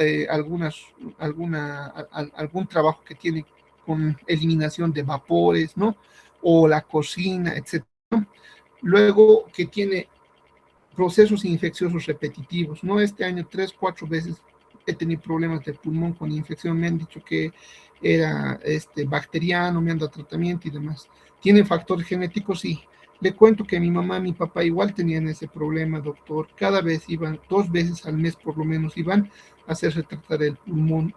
Algún trabajo que tiene con eliminación de vapores, ¿no? O la cocina, etcétera. Luego que tiene procesos infecciosos repetitivos, ¿no? Este año 3, 4 veces he tenido problemas de pulmón con infección, me han dicho que era bacteriano, me han dado tratamiento y demás. ¿Tiene factor genético? Sí. Le cuento que mi mamá y mi papá igual tenían ese problema, doctor. Cada vez iban, 2 veces al mes por lo menos iban a hacerse tratar el pulmón.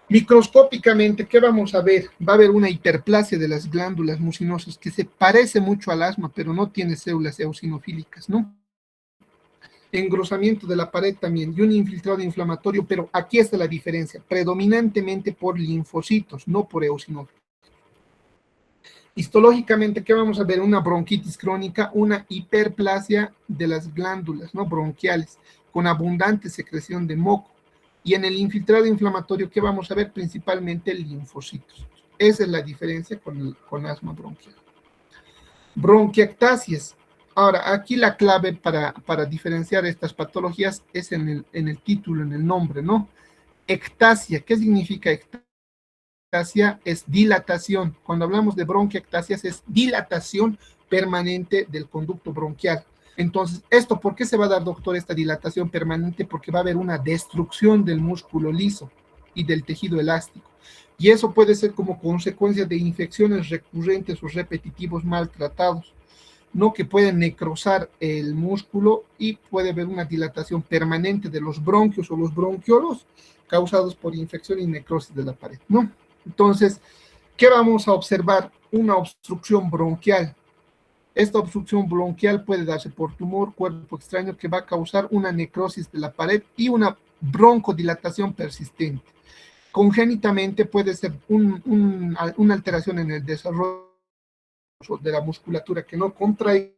Microscópicamente, ¿qué vamos a ver? Va a haber una hiperplasia de las glándulas mucinosas que se parece mucho al asma, pero no tiene células eosinofílicas, ¿no? Engrosamiento de la pared también y un infiltrado inflamatorio, pero aquí está la diferencia, predominantemente por linfocitos, no por eosinófilos. Histológicamente, ¿qué vamos a ver? Una bronquitis crónica, una hiperplasia de las glándulas, ¿no? Bronquiales, con abundante secreción de moco. Y en el infiltrado inflamatorio, ¿qué vamos a ver? Principalmente linfocitos. Esa es la diferencia con asma bronquial. Bronquiectasias. Ahora, aquí la clave para diferenciar estas patologías es en el título, en el nombre, ¿no? Ectasia. ¿Qué significa ectasia? Ectasia es dilatación. Cuando hablamos de bronquiectasias es dilatación permanente del conducto bronquial. Entonces, ¿esto por qué se va a dar, doctor, esta dilatación permanente? Porque va a haber una destrucción del músculo liso y del tejido elástico. Y eso puede ser como consecuencia de infecciones recurrentes o repetitivos maltratados, ¿no? Que pueden necrosar el músculo y puede haber una dilatación permanente de los bronquios o los bronquiolos causados por infección y necrosis de la pared, ¿no? Entonces, ¿qué vamos a observar? Una obstrucción bronquial. Esta obstrucción bronquial puede darse por tumor, cuerpo extraño, que va a causar una necrosis de la pared y una broncodilatación persistente. Congénitamente puede ser una alteración en el desarrollo de la musculatura que no contrae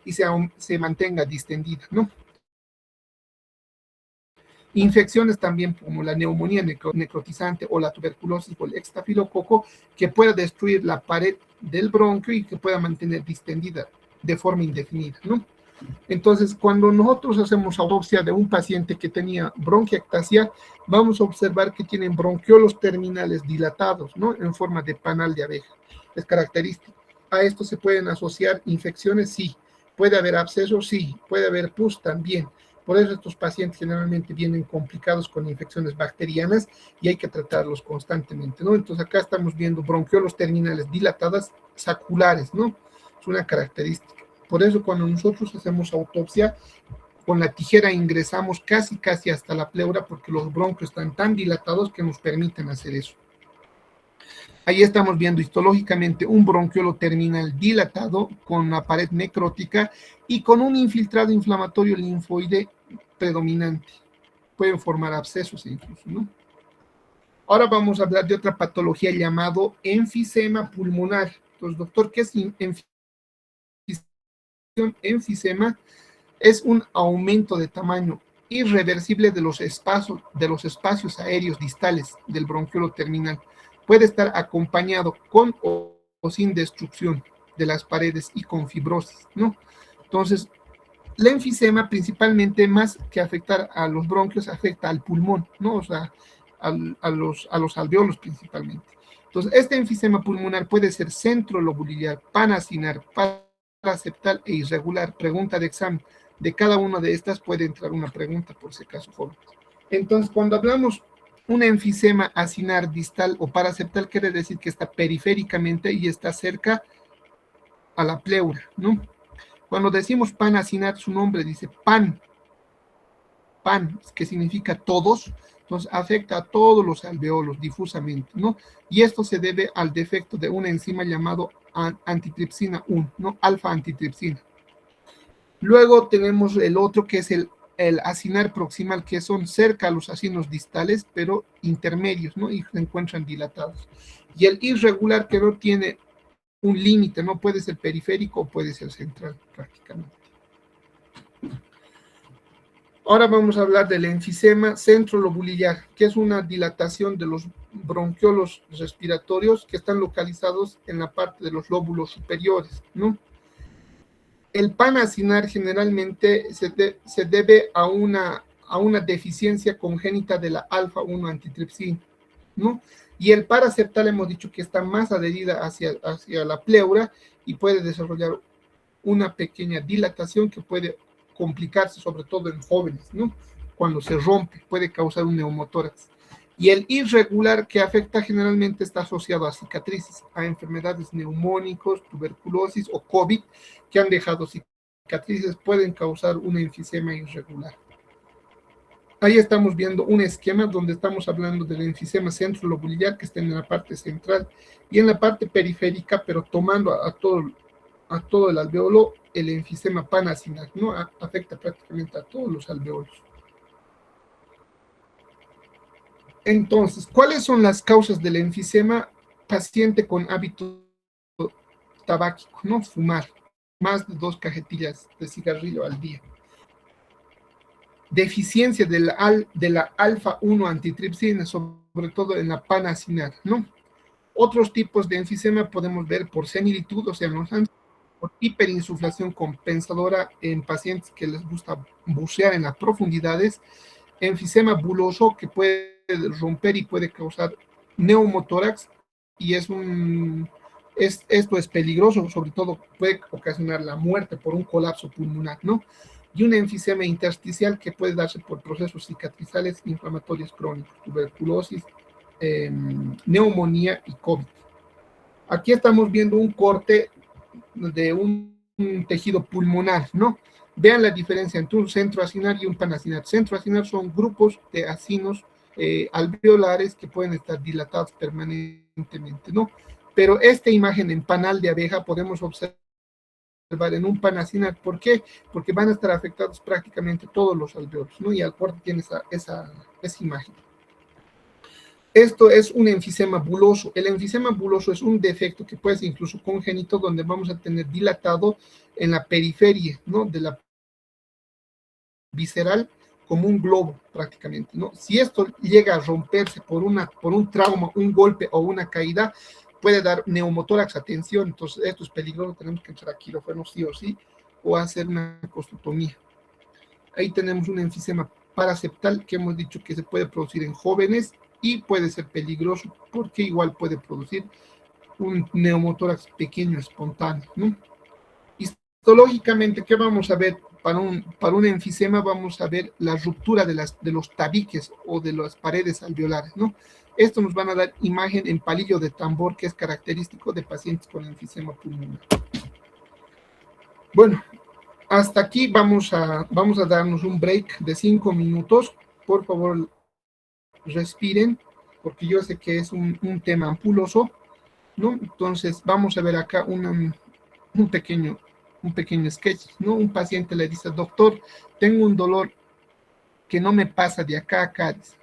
y se mantenga distendida, ¿no? Infecciones también como la neumonía necrotizante o la tuberculosis o el estafilococo que pueda destruir la pared del bronquio y que pueda mantener distendida de forma indefinida, ¿no? Entonces, cuando nosotros hacemos autopsia de un paciente que tenía bronquiectasia, vamos a observar que tienen bronquiolos terminales dilatados, ¿no? En forma de panal de abeja. Es característico. A esto se pueden asociar infecciones, sí. Puede haber abscesos, sí. Puede haber pus también. Por eso estos pacientes generalmente vienen complicados con infecciones bacterianas y hay que tratarlos constantemente, ¿no? Entonces acá estamos viendo bronquiolos terminales dilatadas saculares, ¿no? Es una característica. Por eso cuando nosotros hacemos autopsia, con la tijera ingresamos casi hasta la pleura porque los bronquios están tan dilatados que nos permiten hacer eso. Ahí estamos viendo histológicamente un bronquiolo terminal dilatado con una pared necrótica y con un infiltrado inflamatorio linfoide predominante. Pueden formar abscesos incluso, ¿no? Ahora vamos a hablar de otra patología llamado enfisema pulmonar. Entonces, doctor, ¿qué es enfisema? Es un aumento de tamaño irreversible de los espacios aéreos distales del bronquiolo terminal. Puede estar acompañado con o sin destrucción de las paredes y con fibrosis, ¿no? Entonces, la enfisema principalmente, más que afectar a los bronquios, afecta al pulmón, ¿no? O sea, a los alveolos principalmente. Entonces, este enfisema pulmonar puede ser centrolobular, panacinar, paraceptal e irregular. Pregunta de examen. De cada una de estas puede entrar una pregunta, por si acaso, joven. Entonces, cuando hablamos un enfisema acinar distal o paraceptal, quiere decir que está periféricamente y está cerca a la pleura, ¿no? Cuando decimos panacinar, su nombre dice pan, que significa todos, entonces afecta a todos los alveolos difusamente, ¿no? Y esto se debe al defecto de una enzima llamado antitripsina 1, ¿no? Alfa-antitripsina. Luego tenemos el otro que es el acinar proximal, que son cerca a los acinos distales, pero intermedios, ¿no? Y se encuentran dilatados. Y el irregular, que no tiene un límite, no puede ser periférico o puede ser central prácticamente. Ahora vamos a hablar del enfisema centrolobular, que es una dilatación de los bronquiolos respiratorios que están localizados en la parte de los lóbulos superiores, ¿no? El panacinar generalmente se debe a una deficiencia congénita de la alfa-1 antitripsina, ¿no? Y el paraceptal hemos dicho que está más adherida hacia la pleura y puede desarrollar una pequeña dilatación que puede complicarse, sobre todo en jóvenes, ¿no? Cuando se rompe, puede causar un neumotórax. Y el irregular, que afecta generalmente, está asociado a cicatrices, a enfermedades neumónicos, tuberculosis o COVID, que han dejado cicatrices, pueden causar una enfisema irregular. Ahí estamos viendo un esquema donde estamos hablando del enfisema centrolobular, que está en la parte central y en la parte periférica, pero tomando a todo el alveolo, el enfisema panacinar, ¿no? Afecta prácticamente a todos los alveolos. Entonces, ¿cuáles son las causas del enfisema? Paciente con hábito tabáquico, ¿no? Fumar más de 2 cajetillas de cigarrillo al día. Deficiencia de la alfa-1 antitripsina, sobre todo en la panacinar, ¿no? Otros tipos de enfisema podemos ver por senilitud, o sea, por hiperinsuflación compensadora en pacientes que les gusta bucear en las profundidades, enfisema buloso que puede romper y puede causar neumotórax, y esto es peligroso, sobre todo puede ocasionar la muerte por un colapso pulmonar, ¿no? Y un enfisema intersticial que puede darse por procesos cicatrizales inflamatorios crónicos, tuberculosis, neumonía y COVID. Aquí estamos viendo un corte de un tejido pulmonar, ¿no? Vean la diferencia entre un centroacinar y un panacinar. Centroacinar son grupos de acinos alveolares que pueden estar dilatados permanentemente, ¿no? Pero esta imagen en panal de abeja podemos observar en un panacinar. ¿Por qué? Porque van a estar afectados prácticamente todos los alveolos, ¿no? Y al corte tiene esa imagen. Esto es un enfisema buloso. El enfisema buloso es un defecto que puede ser incluso congénito, donde vamos a tener dilatado en la periferia, ¿no? De la visceral, como un globo prácticamente, ¿no? Si esto llega a romperse por un trauma, un golpe o una caída, puede dar neumotórax, atención. Entonces esto es peligroso, tenemos que entrar a quirófano sí o sí, o hacer una costotomía. Ahí tenemos un enfisema paraceptal que hemos dicho que se puede producir en jóvenes y puede ser peligroso porque igual puede producir un neumotórax pequeño espontáneo, ¿no? Histológicamente, ¿qué vamos a ver? Para un enfisema vamos a ver la ruptura de los tabiques o de las paredes alveolares, ¿no? Esto nos van a dar imagen en palillo de tambor, que es característico de pacientes con enfisema pulmonar. Bueno, hasta aquí vamos a darnos un break de 5 minutos. Por favor, respiren, porque yo sé que es un tema ampuloso, ¿no? Entonces, vamos a ver acá un pequeño sketch, ¿no? Un paciente le dice: doctor, tengo un dolor que no me pasa de acá a acá. Dice,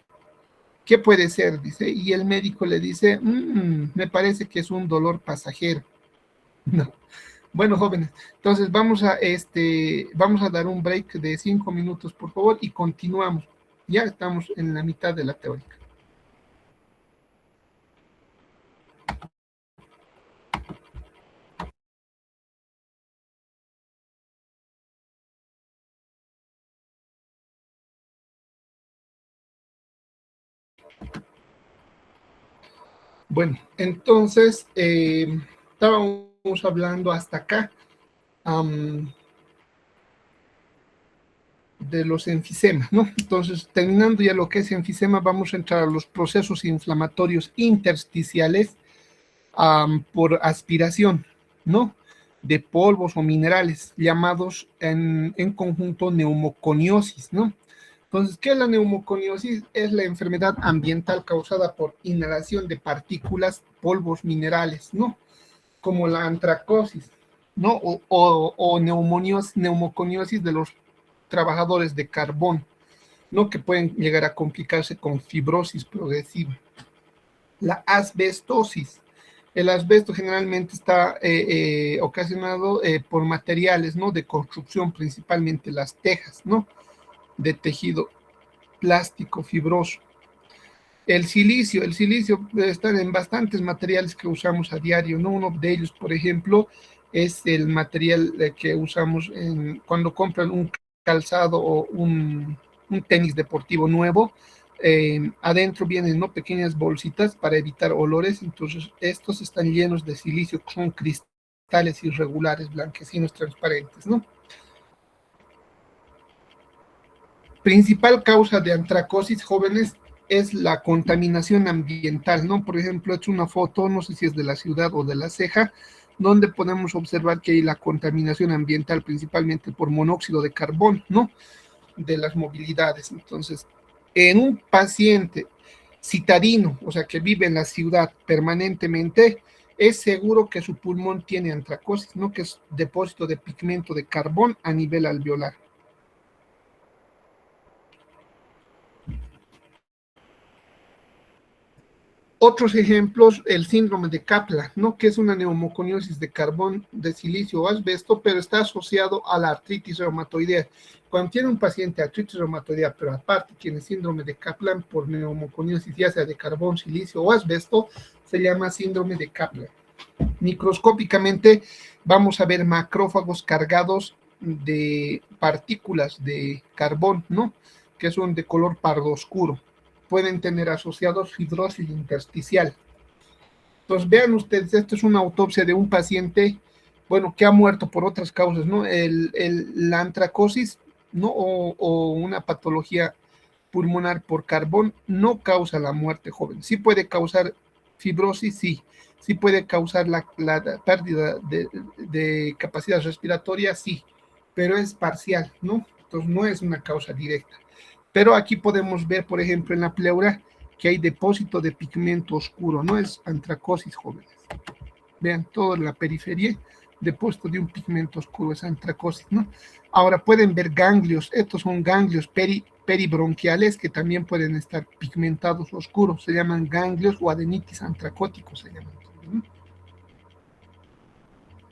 ¿qué puede ser? Dice, y el médico le dice: me parece que es un dolor pasajero. No. Bueno, jóvenes, entonces vamos a dar un break de 5 minutos, por favor, y continuamos. Ya estamos en la mitad de la teórica. Bueno, entonces, estábamos hablando hasta acá de los enfisemas, ¿no? Entonces, terminando ya lo que es enfisema, vamos a entrar a los procesos inflamatorios intersticiales por aspiración, ¿no? De polvos o minerales, llamados en conjunto neumoconiosis, ¿no? Entonces, ¿qué es la neumoconiosis? Es la enfermedad ambiental causada por inhalación de partículas, polvos minerales, ¿no? Como la antracosis, ¿no? O neumoconiosis de los trabajadores de carbón, ¿no? Que pueden llegar a complicarse con fibrosis progresiva. La asbestosis. El asbesto generalmente está ocasionado por materiales, ¿no? De construcción, principalmente las tejas, ¿no? De tejido plástico fibroso. El silicio está en bastantes materiales que usamos a diario, ¿no? Uno de ellos, por ejemplo, es el material que usamos cuando compran un calzado o un tenis deportivo nuevo. Adentro vienen, ¿no? Pequeñas bolsitas para evitar olores, entonces estos están llenos de silicio, son cristales irregulares, blanquecinos, transparentes, ¿no? Principal causa de antracosis, jóvenes, es la contaminación ambiental, ¿no? Por ejemplo, he hecho una foto, no sé si es de la ciudad o de la ceja, donde podemos observar que hay la contaminación ambiental principalmente por monóxido de carbón, ¿no? De las movilidades. Entonces, en un paciente citadino, o sea, que vive en la ciudad permanentemente, es seguro que su pulmón tiene antracosis, ¿no? Que es depósito de pigmento de carbón a nivel alveolar. Otros ejemplos, el síndrome de Kaplan, ¿no? Que es una neumoconiosis de carbón, de silicio o asbesto, pero está asociado a la artritis reumatoidea. Cuando tiene un paciente artritis reumatoidea, pero aparte tiene síndrome de Kaplan por neumoconiosis, ya sea de carbón, silicio o asbesto, se llama síndrome de Kaplan. Microscópicamente vamos a ver macrófagos cargados de partículas de carbón, ¿no? Que son de color pardo oscuro. Pueden tener asociados fibrosis intersticial. Entonces, vean ustedes, esto es una autopsia de un paciente, bueno, que ha muerto por otras causas, ¿no? La antracosis, ¿no? O una patología pulmonar por carbón no causa la muerte, joven. Sí puede causar fibrosis, sí. Sí puede causar la pérdida de capacidad respiratoria, sí. Pero es parcial, ¿no? Entonces, no es una causa directa. Pero aquí podemos ver, por ejemplo, en la pleura, que hay depósito de pigmento oscuro, no es antracosis, jóvenes. Vean, toda la periferia, depósito de un pigmento oscuro, es antracosis, ¿no? Ahora pueden ver ganglios, estos son ganglios peribronquiales que también pueden estar pigmentados oscuros, se llaman ganglios o adenitis antracóticos, se llaman. ¿No?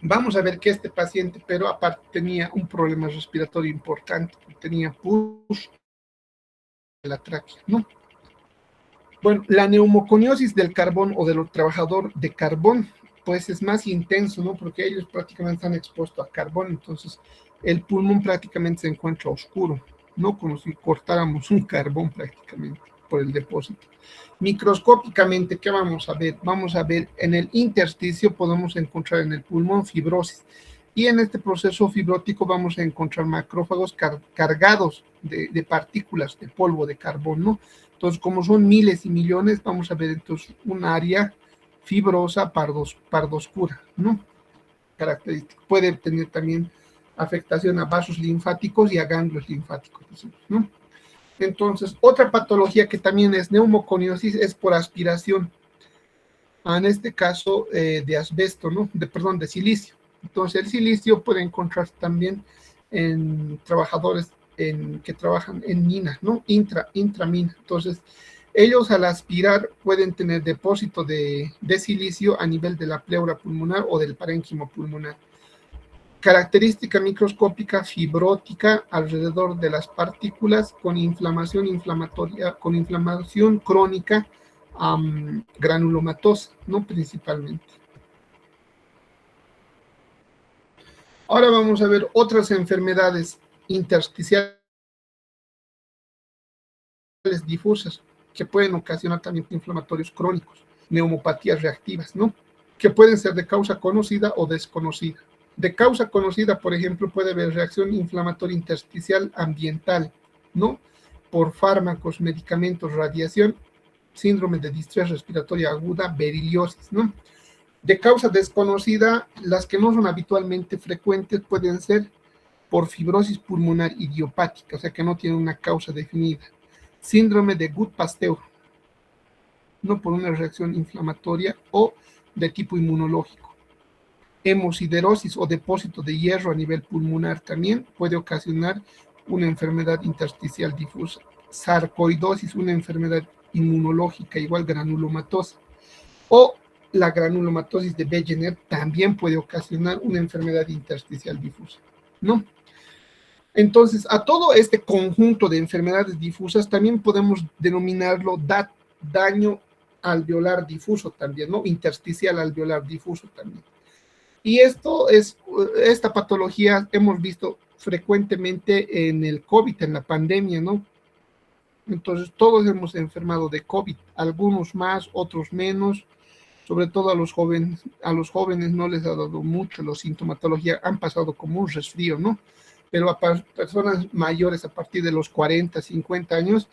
Vamos a ver que este paciente, pero aparte tenía un problema respiratorio importante, tenía pus de la tráquea, ¿no? Bueno, la neumoconiosis del carbón o del trabajador de carbón, pues es más intenso, ¿no? Porque ellos prácticamente están expuestos a carbón, entonces el pulmón prácticamente se encuentra oscuro, ¿no? Como si cortáramos un carbón prácticamente por el depósito. Microscópicamente, ¿qué vamos a ver? Vamos a ver en el intersticio, podemos encontrar en el pulmón fibrosis. Y en este proceso fibrótico vamos a encontrar macrófagos cargados de partículas de polvo de carbón, ¿no? Entonces, como son miles y millones, vamos a ver entonces un área fibrosa pardo oscura, ¿no? Característica. Puede tener también afectación a vasos linfáticos y a ganglios linfáticos, ¿no? Entonces, otra patología que también es neumoconiosis es por aspiración, en este caso de asbesto, ¿no? Perdón, de silicio. Entonces, el silicio puede encontrarse también en trabajadores que trabajan en minas, ¿no? Intramina. Entonces, Ellos al aspirar pueden tener depósito de silicio a nivel de la pleura pulmonar o del parénquimo pulmonar. Característica microscópica fibrótica alrededor de las partículas con inflamación inflamatoria, con inflamación crónica granulomatosa, ¿no? Principalmente. Ahora vamos a ver otras enfermedades intersticiales difusas que pueden ocasionar también inflamatorios crónicos, neumopatías reactivas, ¿no? Que pueden ser de causa conocida o desconocida. De causa conocida, por ejemplo, puede haber reacción inflamatoria intersticial ambiental, ¿no? Por fármacos, medicamentos, radiación, síndrome de distrés respiratoria aguda, beriliosis, ¿no? De causa desconocida, las que no son habitualmente frecuentes pueden ser por fibrosis pulmonar idiopática, o sea que no tiene una causa definida. Síndrome de Gut-Pasteur, no por una reacción inflamatoria o de tipo inmunológico. Hemosiderosis o depósito de hierro a nivel pulmonar también puede ocasionar una enfermedad intersticial difusa. Sarcoidosis, una enfermedad inmunológica igual granulomatosa. O la granulomatosis de Wegener también puede ocasionar una enfermedad intersticial difusa, ¿no? Entonces, a todo este conjunto de enfermedades difusas también podemos denominarlo daño alveolar difuso también, ¿no? Intersticial alveolar difuso también. Y esta patología hemos visto frecuentemente en el COVID, en la pandemia, ¿no? Entonces, todos hemos enfermado de COVID, algunos más, otros menos, sobre todo a los jóvenes no les ha dado mucho la sintomatología, han pasado como un resfrío, ¿no? Pero a personas mayores a partir de los 40, 50 años,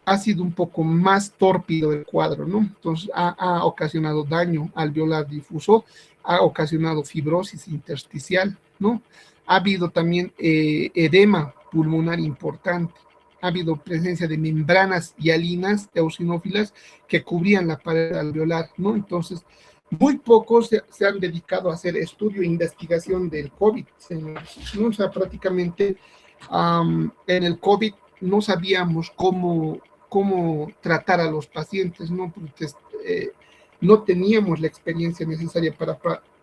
ha sido un poco más tórpido el cuadro, ¿no? Entonces ha ocasionado daño alveolar difuso, ha ocasionado fibrosis intersticial, ¿no? Ha habido también edema pulmonar importante, ha habido presencia de membranas hialinas eosinófilas que cubrían la pared alveolar, ¿no? Entonces, muy pocos se han dedicado a hacer estudio e investigación del COVID, ¿no? O sea, prácticamente en el COVID no sabíamos cómo tratar a los pacientes, ¿no? Porque no teníamos la experiencia necesaria para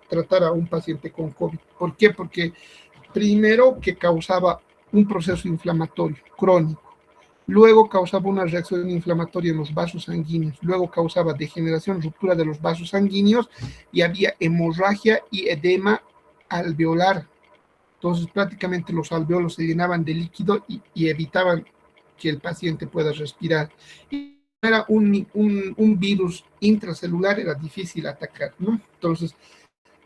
tratar a un paciente con COVID. ¿Por qué? Porque primero que causaba un proceso inflamatorio crónico, luego causaba una reacción inflamatoria en los vasos sanguíneos, luego causaba degeneración, ruptura de los vasos sanguíneos y había hemorragia y edema alveolar. Entonces prácticamente los alveolos se llenaban de líquido y evitaban que el paciente pueda respirar. Y era un virus intracelular, era difícil atacar, ¿no? Entonces,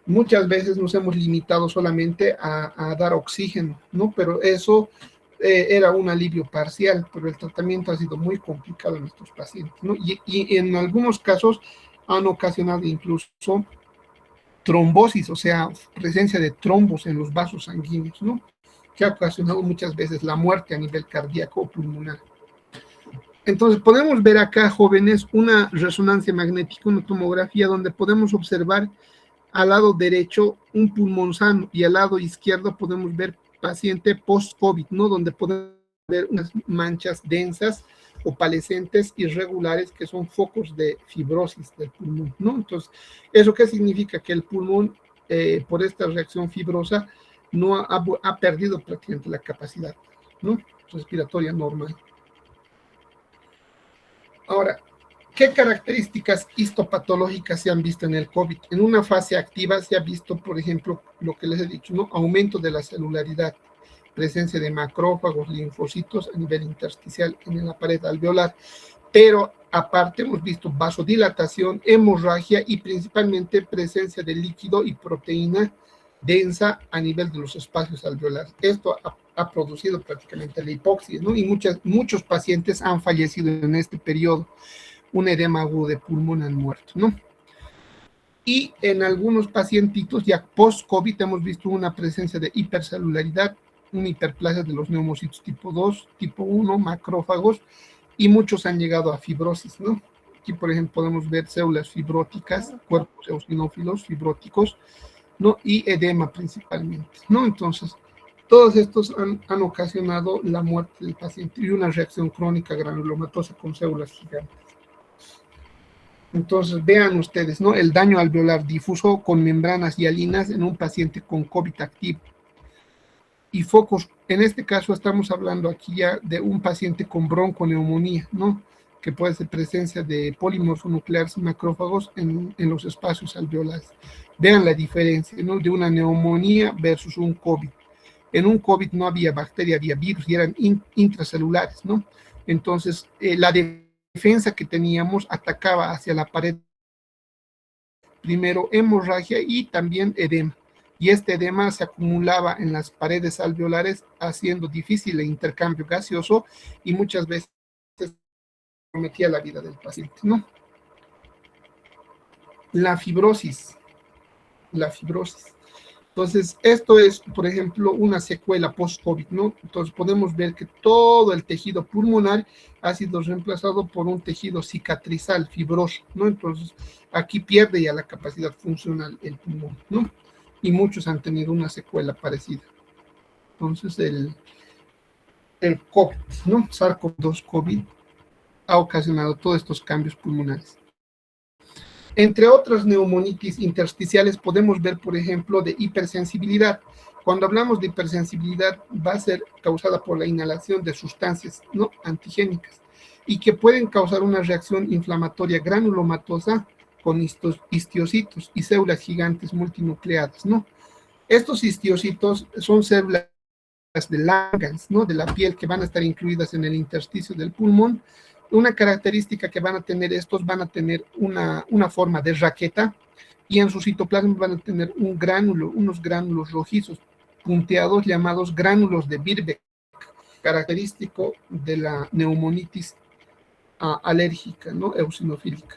muchas veces nos hemos limitado solamente a dar oxígeno, ¿no? Pero eso era un alivio parcial, pero el tratamiento ha sido muy complicado en estos pacientes, ¿no? Y en algunos casos han ocasionado incluso trombosis, o sea, presencia de trombos en los vasos sanguíneos, ¿no? Que ha ocasionado muchas veces la muerte a nivel cardíaco o pulmonar. Entonces, podemos ver acá, jóvenes, una resonancia magnética, una tomografía, donde podemos observar al lado derecho un pulmón sano y al lado izquierdo podemos ver paciente post-COVID, ¿no? Donde podemos ver unas manchas densas, opalescentes, irregulares, que son focos de fibrosis del pulmón, ¿no? Entonces, ¿eso qué significa? Que el pulmón, por esta reacción fibrosa, no ha perdido prácticamente la capacidad, ¿no? Respiratoria normal. Ahora, ¿qué características histopatológicas se han visto en el COVID? En una fase activa se ha visto, por ejemplo, lo que les he dicho, ¿no? Aumento de la celularidad, presencia de macrófagos, linfocitos a nivel intersticial en la pared alveolar, pero aparte hemos visto vasodilatación, hemorragia y principalmente presencia de líquido y proteína densa a nivel de los espacios alveolares. Esto ha producido prácticamente la hipoxia, ¿no? Y muchos pacientes han fallecido en este periodo. Un edema agudo de pulmón han muerto, ¿no? Y en algunos pacientitos ya post-COVID hemos visto una presencia de hipercelularidad, una hiperplasia de los neumocitos tipo 2, tipo 1, macrófagos, y muchos han llegado a fibrosis, ¿no? Aquí, por ejemplo, podemos ver células fibróticas, cuerpos eosinófilos fibróticos, ¿no? Y edema principalmente, ¿no? Entonces, Todos estos han ocasionado la muerte del paciente y una reacción crónica granulomatosa con células gigantes. Entonces, vean ustedes, ¿no? El daño alveolar difuso con membranas hialinas en un paciente con COVID activo. Y focos, en este caso estamos hablando aquí ya de un paciente con bronconeumonía, ¿no? Que puede ser presencia de polimorfonucleares macrófagos en los espacios alveolares. Vean la diferencia, ¿no? De una neumonía versus un COVID. En un COVID no había bacteria, había virus y eran intracelulares, ¿no? Entonces, la defensa que teníamos atacaba hacia la pared, primero hemorragia y también edema. Y este edema se acumulaba en las paredes alveolares, haciendo difícil el intercambio gaseoso y muchas veces comprometía la vida del paciente, ¿no? La fibrosis. Entonces, esto es, por ejemplo, una secuela post-COVID, ¿no? Entonces, podemos ver que todo el tejido pulmonar ha sido reemplazado por un tejido cicatrizal, fibroso, ¿no? Entonces, aquí pierde ya la capacidad funcional el pulmón, ¿no? Y muchos han tenido una secuela parecida. Entonces, el COVID, ¿no? SARS-CoV-2 COVID ha ocasionado todos estos cambios pulmonares. Entre otras neumonitis intersticiales podemos ver, por ejemplo, de hipersensibilidad. Cuando hablamos de hipersensibilidad va a ser causada por la inhalación de sustancias no antigénicas y que pueden causar una reacción inflamatoria granulomatosa con histiocitos y células gigantes multinucleadas, ¿no? Estos histiocitos son células de Langerhans, ¿no? De la piel, que van a estar incluidas en el intersticio del pulmón. Una característica que van a tener estos, van a tener una forma de raqueta y en su citoplasma van a tener unos gránulos rojizos punteados llamados gránulos de Birbeck, característico de la neumonitis alérgica, ¿no? Eosinofílica.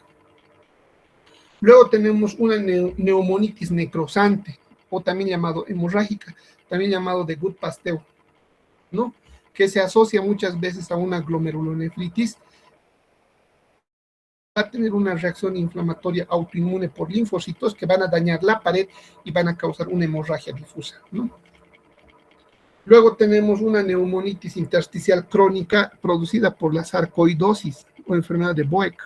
Luego tenemos una neumonitis necrosante, o también llamado hemorrágica, también llamado de Gut-Pasteur, ¿no? Que se asocia muchas veces a una glomerulonefritis. Va a tener una reacción inflamatoria autoinmune por linfocitos que van a dañar la pared y van a causar una hemorragia difusa, ¿no? Luego tenemos una neumonitis intersticial crónica producida por la sarcoidosis o enfermedad de Boeck.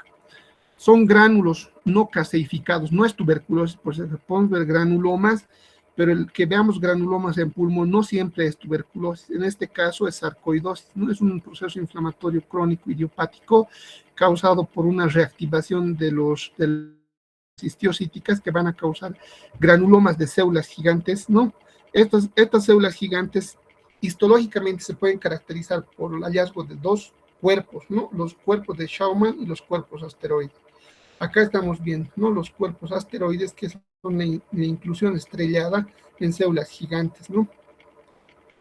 Son gránulos no caseificados, no es tuberculosis, por eso podemos ver granulomas, pero el que veamos granulomas en pulmón no siempre es tuberculosis. En este caso es sarcoidosis, ¿no? Es un proceso inflamatorio crónico idiopático causado por una reactivación de las histiocíticas que van a causar granulomas de células gigantes, ¿no? Estas células gigantes histológicamente se pueden caracterizar por el hallazgo de dos cuerpos, ¿no? Los cuerpos de Schaumann y los cuerpos asteroides. Acá estamos viendo, ¿no? Los cuerpos asteroides, que son la inclusión estrellada en células gigantes, ¿no?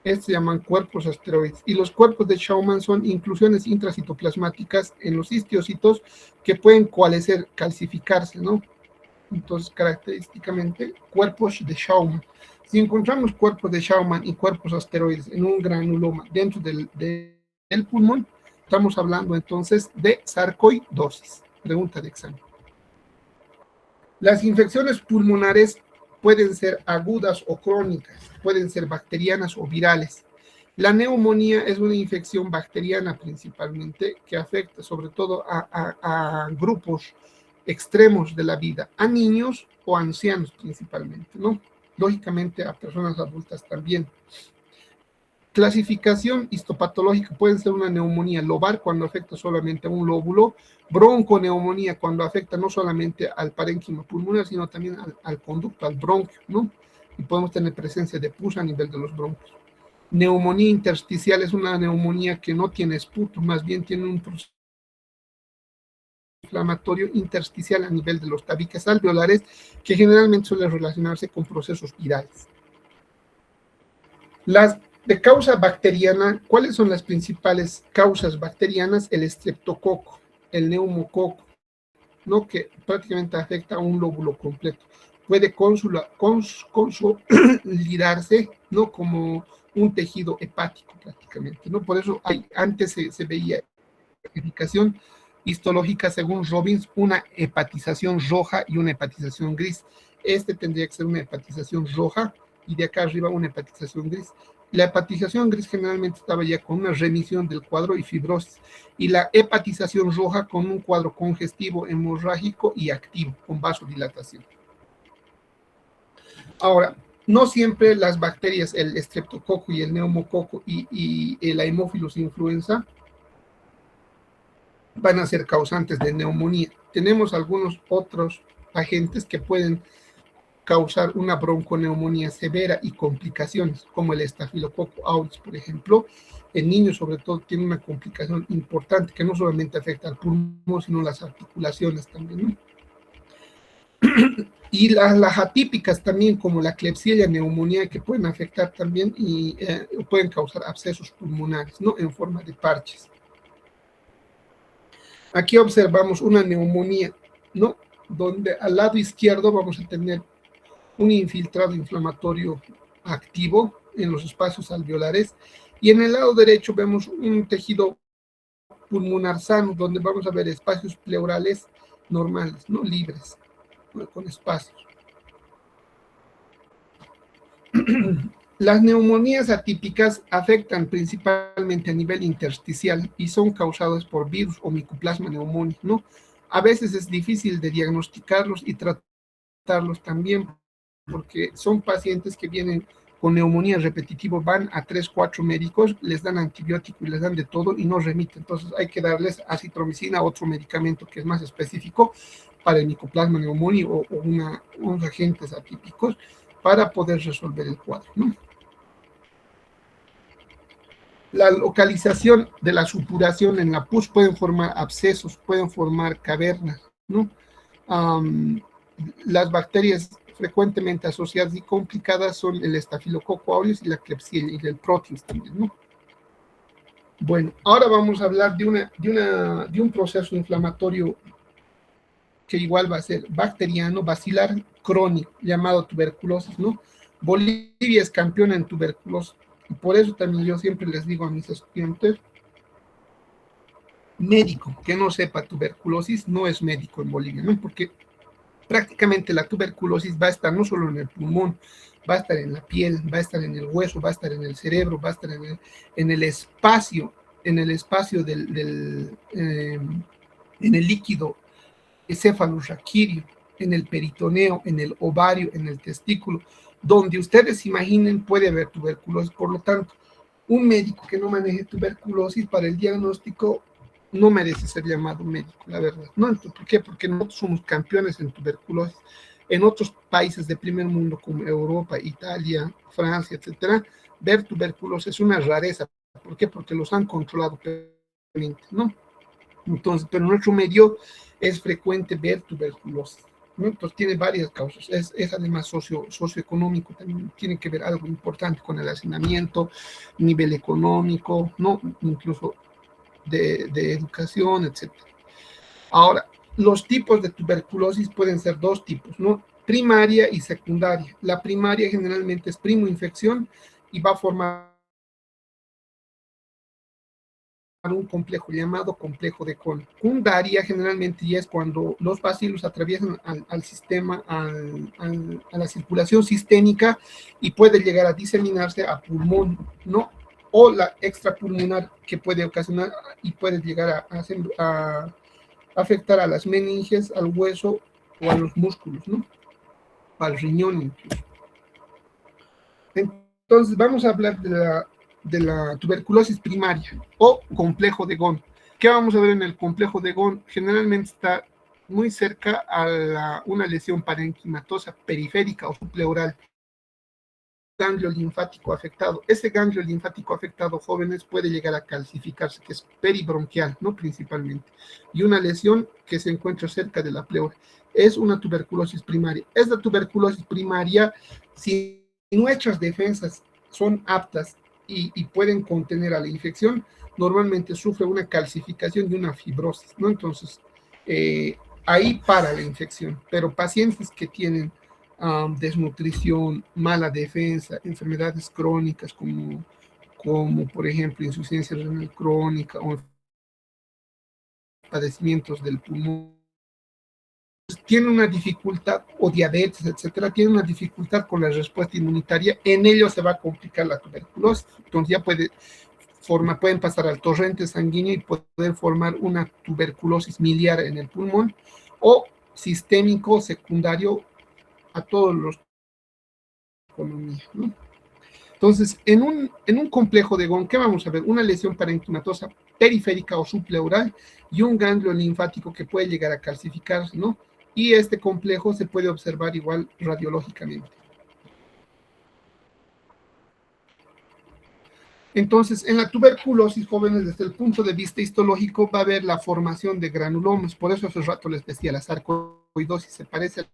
Estos se llaman cuerpos asteroides. Y los cuerpos de Schaumann son inclusiones intracitoplasmáticas en los histiocitos que pueden coalescer, calcificarse, ¿no? Entonces, característicamente, cuerpos de Schaumann. Si encontramos cuerpos de Schaumann y cuerpos asteroides en un granuloma dentro del pulmón, estamos hablando entonces de sarcoidosis. Pregunta de examen. Las infecciones pulmonares pueden ser agudas o crónicas, pueden ser bacterianas o virales. La neumonía es una infección bacteriana principalmente que afecta sobre todo a grupos extremos de la vida, a niños o ancianos principalmente, ¿no? Lógicamente a personas adultas también. Clasificación histopatológica puede ser una neumonía lobar cuando afecta solamente a un lóbulo, bronconeumonía cuando afecta no solamente al parénquima pulmonar, sino también al conducto, al bronquio, ¿no? Y podemos tener presencia de pus a nivel de los bronquios. Neumonía intersticial es una neumonía que no tiene esputo, más bien tiene un proceso inflamatorio intersticial a nivel de los tabiques alveolares, que generalmente suele relacionarse con procesos virales. Las de causa bacteriana, ¿cuáles son las principales causas bacterianas? El estreptococo, el neumococo, ¿no? Que prácticamente afecta a un lóbulo completo. Puede consolidarse, ¿no? Como un tejido hepático prácticamente, ¿no? Por eso antes se veía indicación histológica según Robbins, una hepatización roja y una hepatización gris. Este tendría que ser una hepatización roja y de acá arriba una hepatización gris. La hepatización gris generalmente estaba ya con una remisión del cuadro y fibrosis, y la hepatización roja con un cuadro congestivo, hemorrágico y activo, con vasodilatación. Ahora, no siempre las bacterias, el estreptococo y el neumococo y el Haemophilus influenza van a ser causantes de neumonía. Tenemos algunos otros agentes que pueden causar una bronconeumonía severa y complicaciones, como el estafilococo aureus, por ejemplo. El niño, sobre todo, tiene una complicación importante que no solamente afecta al pulmón, sino las articulaciones también, ¿no? Y las atípicas también, como la Klebsiella neumonía, que pueden afectar también y pueden causar abscesos pulmonares, ¿no? En forma de parches. Aquí observamos una neumonía, ¿no? Donde al lado izquierdo vamos a tener un infiltrado inflamatorio activo en los espacios alveolares, y en el lado derecho vemos un tejido pulmonar sano, donde vamos a ver espacios pleurales normales, no libres, ¿no? Con espacios. Las neumonías atípicas afectan principalmente a nivel intersticial y son causadas por virus o micoplasma pneumoniae, ¿no? A veces es difícil de diagnosticarlos y tratarlos también, porque son pacientes que vienen con neumonía repetitiva, van a 3, 4 médicos, les dan antibiótico y les dan de todo y no remiten. Entonces hay que darles acitromicina, otro medicamento que es más específico para el micoplasma pneumoniae o unos agentes atípicos para poder resolver el cuadro, ¿no? La localización de la supuración en la pus pueden formar abscesos, pueden formar cavernas, ¿no? Las bacterias frecuentemente asociadas y complicadas son el estafilococo aureus y la Klebsiella y el Proteus también, ¿no? Bueno, ahora vamos a hablar de un proceso inflamatorio que igual va a ser bacteriano, bacilar crónico, llamado tuberculosis, ¿no? Bolivia es campeona en tuberculosis, y por eso también yo siempre les digo a mis estudiantes, médico que no sepa tuberculosis no es médico en Bolivia, ¿no? Porque prácticamente la tuberculosis va a estar no solo en el pulmón, va a estar en la piel, va a estar en el hueso, va a estar en el cerebro, va a estar en el espacio, en el líquido encefalorraquídeo, en el peritoneo, en el ovario, en el testículo, donde ustedes imaginen puede haber tuberculosis. Por lo tanto, un médico que no maneje tuberculosis para el diagnóstico no merece ser llamado médico, la verdad. ¿No? ¿Por qué? Porque nosotros somos campeones en tuberculosis. En otros países de primer mundo como Europa, Italia, Francia, etcétera, ver tuberculosis es una rareza. ¿Por qué? Porque los han controlado previamente, ¿no? Entonces, pero en nuestro medio es frecuente ver tuberculosis, ¿no? Entonces tiene varias causas, es además socioeconómico, también tiene que ver algo importante con el hacinamiento, nivel económico, ¿no? Incluso de educación, etc. Ahora, los tipos de tuberculosis pueden ser dos tipos, ¿no? Primaria y secundaria. La primaria generalmente es primoinfección y va a formar un complejo llamado complejo de Kohn. Secundaria generalmente ya es cuando los bacilos atraviesan al sistema, a la circulación sistémica y puede llegar a diseminarse a pulmón, ¿no? O la extrapulmonar que puede ocasionar y puede llegar a afectar a las meninges, al hueso o a los músculos, ¿no? Al riñón incluso. Entonces vamos a hablar de la tuberculosis primaria o complejo de Kohn. ¿Qué vamos a ver en el complejo de Kohn? Generalmente está muy cerca a una lesión parenquimatosa periférica o subpleural, ganglio linfático afectado. Ese ganglio linfático afectado, jóvenes, puede llegar a calcificarse, que es peribronquial, ¿no? Principalmente. Y una lesión que se encuentra cerca de la pleura. Es una tuberculosis primaria. Esta tuberculosis primaria, si nuestras defensas son aptas y pueden contener a la infección, normalmente sufre una calcificación y una fibrosis, ¿no? Entonces, ahí para la infección. Pero pacientes que tienen desnutrición, mala defensa, enfermedades crónicas como por ejemplo insuficiencia renal crónica o padecimientos del pulmón, tiene una dificultad, o diabetes, etcétera, tiene una dificultad con la respuesta inmunitaria, en ello se va a complicar la tuberculosis. Entonces ya pueden pasar al torrente sanguíneo y poder formar una tuberculosis miliar en el pulmón, o sistémico secundario a todos los pulmones, ¿no? Entonces, en un complejo de Gón, ¿qué vamos a ver? Una lesión parenquimatosa periférica o subpleural y un ganglio linfático que puede llegar a calcificarse, ¿no? Y este complejo se puede observar igual radiológicamente. Entonces, en la tuberculosis, jóvenes, desde el punto de vista histológico, va a haber la formación de granulomas. Por eso hace rato les decía, la sarcoidosis se parece a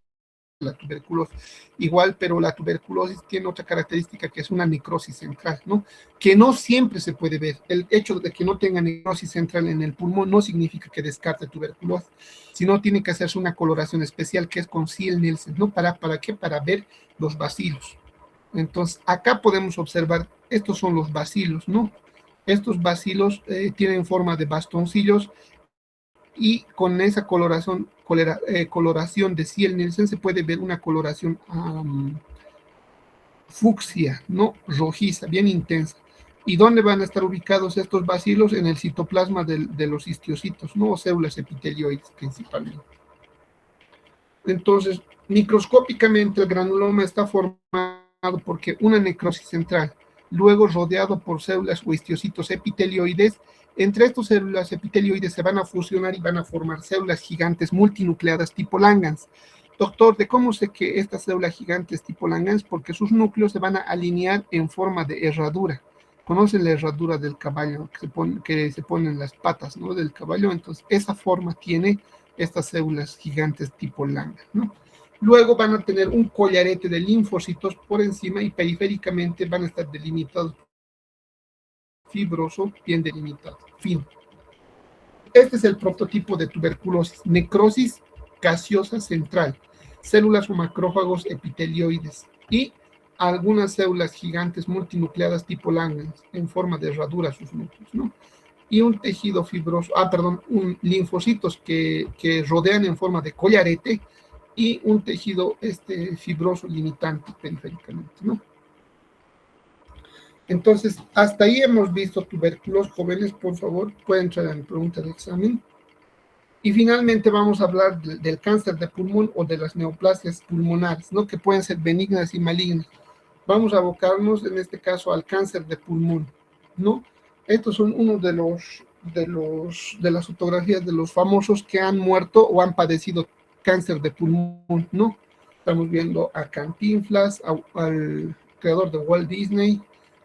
la tuberculosis igual, pero la tuberculosis tiene otra característica que es una necrosis central, ¿no? Que no siempre se puede ver. El hecho de que no tenga necrosis central en el pulmón no significa que descarte tuberculosis, sino tiene que hacerse una coloración especial que es con Ziehl-Neelsen, ¿no? ¿Para qué? Para ver los bacilos. Entonces, acá podemos observar, estos son los bacilos, ¿no? Estos bacilos tienen forma de bastoncillos y con esa coloración de Ziehl-Neelsen se puede ver una coloración fucsia, ¿no? Rojiza, bien intensa. ¿Y dónde van a estar ubicados estos bacilos? En el citoplasma de los histiocitos, ¿no? O células epitelioides principalmente. Entonces, microscópicamente el granuloma está formado porque una necrosis central, luego rodeado por células o histiocitos epitelioides. Entre estas células epitelioides se van a fusionar y van a formar células gigantes multinucleadas tipo Langhans. Doctor, ¿de cómo sé que estas células gigantes tipo Langhans? Porque sus núcleos se van a alinear en forma de herradura. ¿Conocen la herradura del caballo que se pone en las patas, ¿no? Del caballo? Entonces, esa forma tiene estas células gigantes tipo Langhans, ¿no? Luego van a tener un collarete de linfocitos por encima y periféricamente van a estar delimitados, fibroso, bien delimitado, fin. Este es el prototipo de tuberculosis, necrosis gaseosa central, células o macrófagos epitelioides y algunas células gigantes multinucleadas tipo Langhans en forma de herradura sus núcleos, ¿no? Y un tejido fibroso, un linfocitos que rodean en forma de collarete y un tejido fibroso limitante periféricamente, ¿no? Entonces, hasta ahí hemos visto tuberculosis. Jóvenes, por favor, pueden entrar a mi pregunta de examen. Y finalmente vamos a hablar del cáncer de pulmón o de las neoplasias pulmonares, ¿no? Que pueden ser benignas y malignas. Vamos a abocarnos en este caso al cáncer de pulmón, ¿no? Estos son uno de las fotografías de los famosos que han muerto o han padecido cáncer de pulmón, ¿no? Estamos viendo a Cantinflas, al creador de Walt Disney,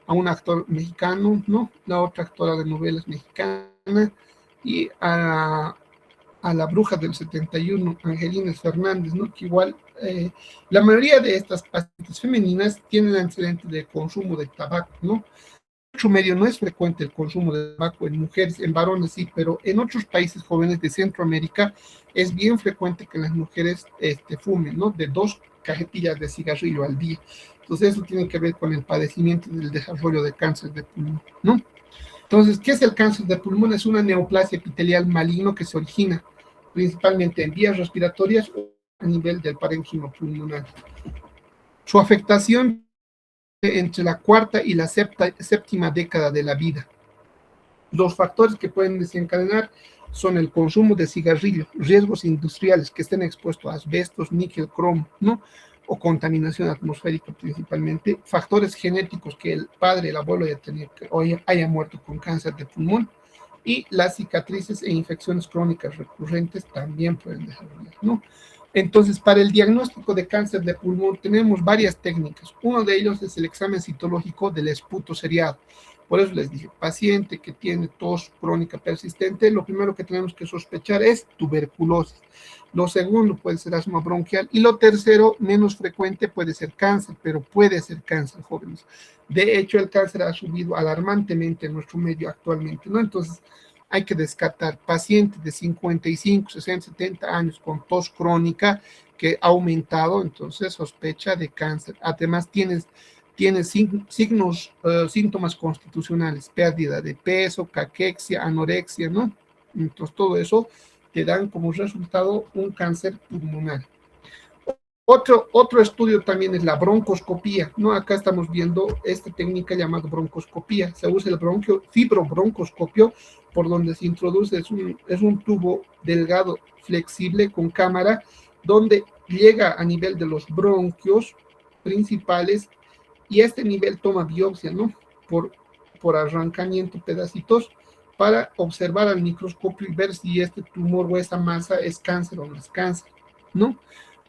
a un actor mexicano, ¿no? La otra actora de novelas mexicana, y a la bruja del 71, Angelina Fernández, ¿no? Que igual la mayoría de estas pacientes femeninas tienen antecedentes de consumo de tabaco, ¿no? En nuestro medio no es frecuente el consumo de tabaco en mujeres, en varones sí, pero en otros países jóvenes de Centroamérica es bien frecuente que las mujeres fumen, ¿no? De 2 cajetillas de cigarrillo al día. Entonces eso tiene que ver con el padecimiento del desarrollo de cáncer de pulmón, ¿no? Entonces, ¿qué es el cáncer de pulmón? Es una neoplasia epitelial maligno que se origina principalmente en vías respiratorias o a nivel del parénquima pulmonar. Su afectación entre la cuarta y la séptima década de la vida. Los factores que pueden desencadenar son el consumo de cigarrillo, riesgos industriales que estén expuestos a asbestos, níquel, cromo, ¿no? O contaminación atmosférica principalmente, factores genéticos que el padre, el abuelo haya muerto con cáncer de pulmón, y las cicatrices e infecciones crónicas recurrentes también pueden desarrollar, ¿no? Entonces, para el diagnóstico de cáncer de pulmón tenemos varias técnicas. Uno de ellos es el examen citológico del esputo seriado. Por eso les dije, paciente que tiene tos crónica persistente, lo primero que tenemos que sospechar es tuberculosis. Lo segundo puede ser asma bronquial. Y lo tercero, menos frecuente, puede ser cáncer, pero puede ser cáncer, jóvenes. De hecho, el cáncer ha subido alarmantemente en nuestro medio actualmente, ¿no? Entonces, hay que descartar pacientes de 55, 60, 70 años con tos crónica que ha aumentado, entonces sospecha de cáncer. Además, tienes síntomas constitucionales, pérdida de peso, caquexia, anorexia, ¿no? Entonces, todo eso te dan como resultado un cáncer pulmonar. Otro estudio también es la broncoscopía, ¿no? Acá estamos viendo esta técnica llamada broncoscopía. Se usa el fibrobroncoscopio, por donde se introduce, es un tubo delgado, flexible, con cámara, donde llega a nivel de los bronquios principales, y a este nivel toma biopsia, ¿no? Por arrancamiento, pedacitos, para observar al microscopio y ver si este tumor o esa masa es cáncer o no es cáncer, ¿no?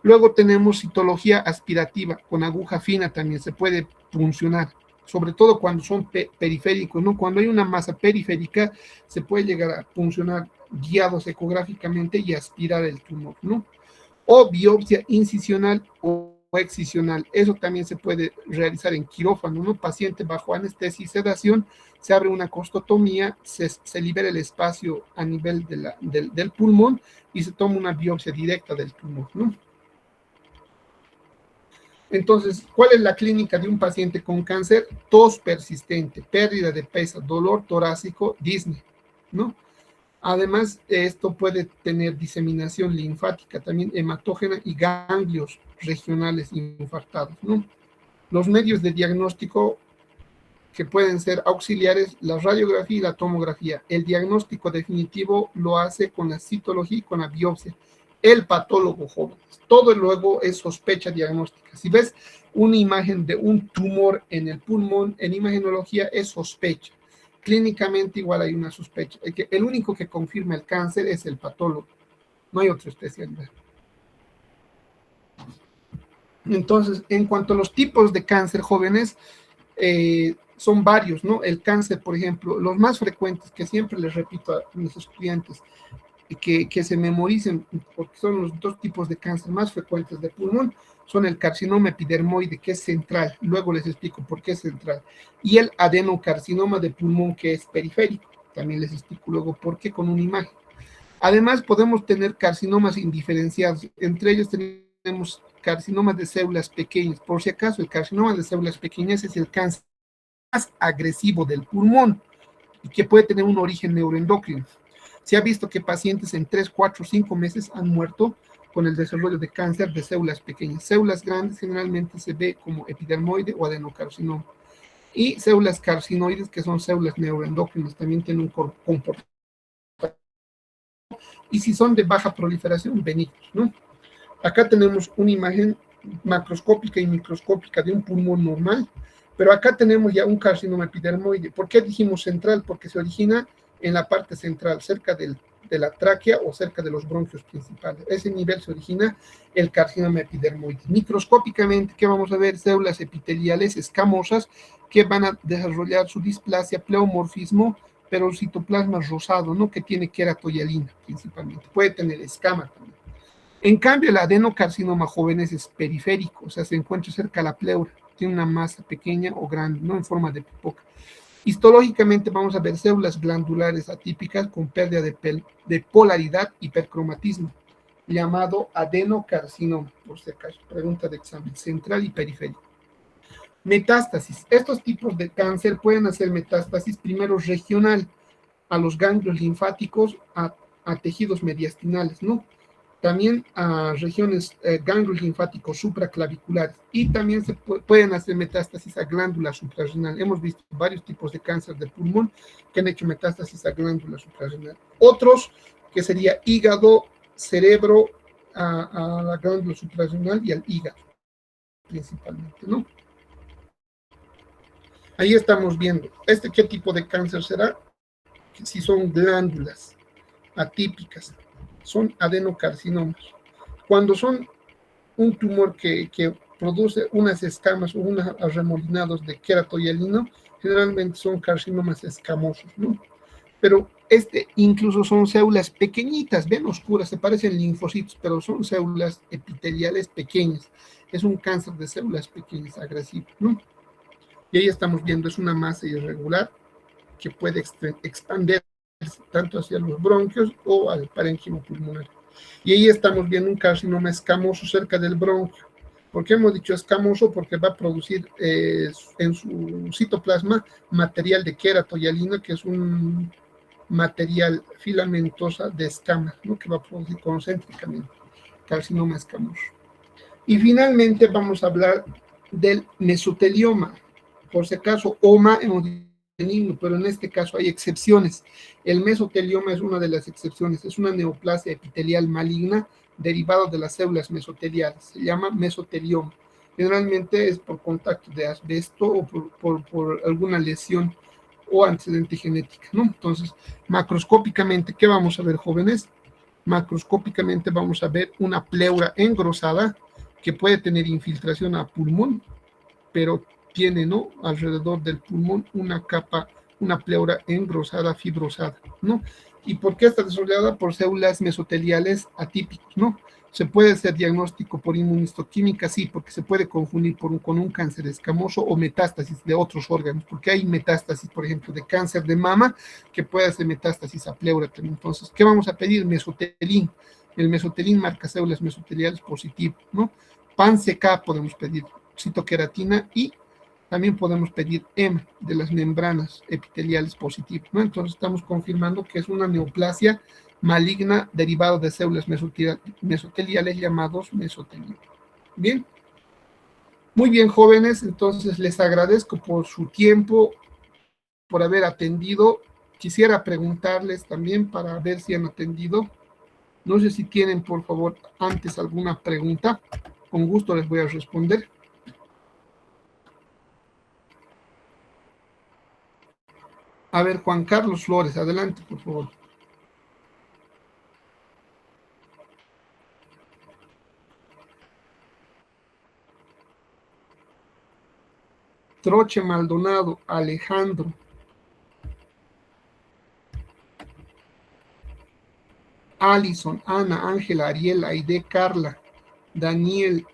Luego tenemos citología aspirativa, con aguja fina también se puede puncionar, sobre todo cuando son periféricos, ¿no? Cuando hay una masa periférica, se puede llegar a puncionar guiados ecográficamente y aspirar el tumor, ¿no? O biopsia incisional o excisional, eso también se puede realizar en quirófano, ¿no? Paciente bajo anestesia y sedación, se abre una costotomía, se libera el espacio a nivel del pulmón y se toma una biopsia directa del tumor, ¿no? Entonces, ¿cuál es la clínica de un paciente con cáncer? Tos persistente, pérdida de peso, dolor torácico, disnea, ¿no? Además, esto puede tener diseminación linfática, también hematógena y ganglios regionales infartados, ¿no? Los medios de diagnóstico que pueden ser auxiliares, la radiografía y la tomografía. El diagnóstico definitivo lo hace con la citología y con la biopsia. El patólogo, jóvenes. Todo luego es sospecha diagnóstica. Si ves una imagen de un tumor en el pulmón, en imagenología es sospecha. Clínicamente igual hay una sospecha. El único que confirma el cáncer es el patólogo. No hay otra especialidad. Entonces, en cuanto a los tipos de cáncer, jóvenes, son varios, ¿no? El cáncer, por ejemplo, los más frecuentes, que siempre les repito a mis estudiantes, que se memoricen, porque son los dos tipos de cáncer más frecuentes de pulmón, son el carcinoma epidermoide, que es central, luego les explico por qué es central, y el adenocarcinoma de pulmón, que es periférico, también les explico luego por qué con una imagen. Además, podemos tener carcinomas indiferenciados, entre ellos tenemos carcinomas de células pequeñas. Por si acaso, el carcinoma de células pequeñas es el cáncer más agresivo del pulmón y que puede tener un origen neuroendocrino. Se ha visto que pacientes en 3, 4, 5 meses han muerto con el desarrollo de cáncer de células pequeñas. Células grandes generalmente se ve como epidermoide o adenocarcinoma. Y células carcinoides, que son células neuroendocrinas, también tienen un comportamiento. Y si son de baja proliferación, benignos, ¿no? Acá tenemos una imagen macroscópica y microscópica de un pulmón normal, pero acá tenemos ya un carcinoma epidermoide. ¿Por qué dijimos central? Porque se origina en la parte central, cerca de la tráquea o cerca de los bronquios principales. A ese nivel se origina el carcinoma epidermoide. Microscópicamente, ¿qué vamos a ver? Células epiteliales escamosas que van a desarrollar su displasia, pleomorfismo, pero el citoplasma rosado, ¿no? Que tiene queratohialina principalmente. Puede tener escama también. En cambio, el adenocarcinoma, jóvenes, es periférico, o sea, se encuentra cerca de la pleura, tiene una masa pequeña o grande, no en forma de pipoca. Histológicamente vamos a ver células glandulares atípicas con pérdida de polaridad, hipercromatismo, llamado adenocarcinoma, por si acaso, pregunta de examen, central y periférico. Metástasis. Estos tipos de cáncer pueden hacer metástasis primero regional a los ganglios linfáticos, a tejidos mediastinales, ¿no? También a regiones, ganglios linfáticos supraclaviculares, y también se pueden hacer metástasis a glándula suprarrenal. Hemos visto varios tipos de cáncer de pulmón que han hecho metástasis a glándula suprarrenal. Otros, que sería hígado, cerebro, a la glándula suprarrenal y al hígado, principalmente, ¿no? Ahí estamos viendo, ¿qué tipo de cáncer será? Si son glándulas atípicas, son adenocarcinomas. Cuando son un tumor que produce unas escamas o unos arremolinados de queratohialino, generalmente son carcinomas escamosos, ¿no? Pero incluso son células pequeñitas, ven oscuras, se parecen linfocitos, pero son células epiteliales pequeñas. Es un cáncer de células pequeñas agresivo, ¿no? Y ahí estamos viendo, es una masa irregular que puede expandir tanto hacia los bronquios o al parénquima pulmonar. Y ahí estamos viendo un carcinoma escamoso cerca del bronquio. ¿Por qué hemos dicho escamoso? Porque va a producir en su citoplasma material de queratohialina, que es un material filamentosa de escamas, ¿no? Que va a producir concéntricamente carcinoma escamoso. Y finalmente vamos a hablar del mesotelioma. Por si acaso, OMA hemos dicho benigno, pero en este caso hay excepciones. El mesotelioma es una de las excepciones, es una neoplasia epitelial maligna derivada de las células mesoteliales, se llama mesotelioma. Generalmente es por contacto de asbesto o por alguna lesión o antecedente genética, ¿no? Entonces, macroscópicamente, ¿qué vamos a ver, jóvenes? Macroscópicamente vamos a ver una pleura engrosada que puede tener infiltración a pulmón, pero tiene, ¿no?, alrededor del pulmón una capa, una pleura engrosada, fibrosada, ¿no? ¿Y por qué está desarrollada? Por células mesoteliales atípicas, ¿no? ¿Se puede hacer diagnóstico por inmunistoquímica? Sí, porque se puede confundir con un cáncer escamoso o metástasis de otros órganos, porque hay metástasis, por ejemplo, de cáncer de mama, que puede hacer metástasis a pleura también. Entonces, ¿qué vamos a pedir? Mesotelín. El mesotelín marca células mesoteliales positivas, ¿no? PAN-CK podemos pedir, citoqueratina, y también podemos pedir EMA de las membranas epiteliales positivas, ¿no? Entonces estamos confirmando que es una neoplasia maligna derivada de células mesoteliales llamados mesotelioma. Bien, muy bien, jóvenes, entonces les agradezco por su tiempo, por haber atendido. Quisiera preguntarles también para ver si han atendido. No sé si tienen, por favor, antes alguna pregunta. Con gusto les voy a responder. A ver, Juan Carlos Flores, adelante, por favor. Troche Maldonado, Alejandro. Alison, Ana, Ángela, Ariel, Aide, Carla, Daniel,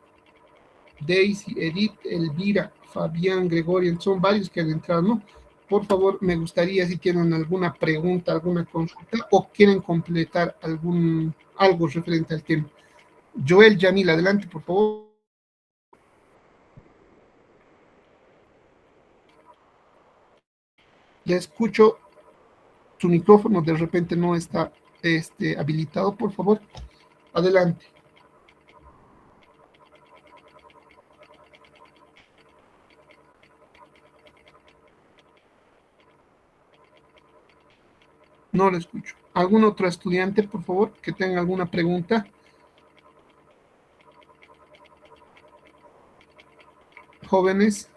Daisy, Edith, Elvira, Fabián, Gregorio, son varios que han entrado, ¿no? Por favor, me gustaría si tienen alguna pregunta, alguna consulta o quieren completar algo referente al tema. Joel Yamil, adelante, por favor. Le escucho, su micrófono de repente no está habilitado, por favor. Adelante. No lo escucho. ¿Algún otro estudiante, por favor, que tenga alguna pregunta? Jóvenes.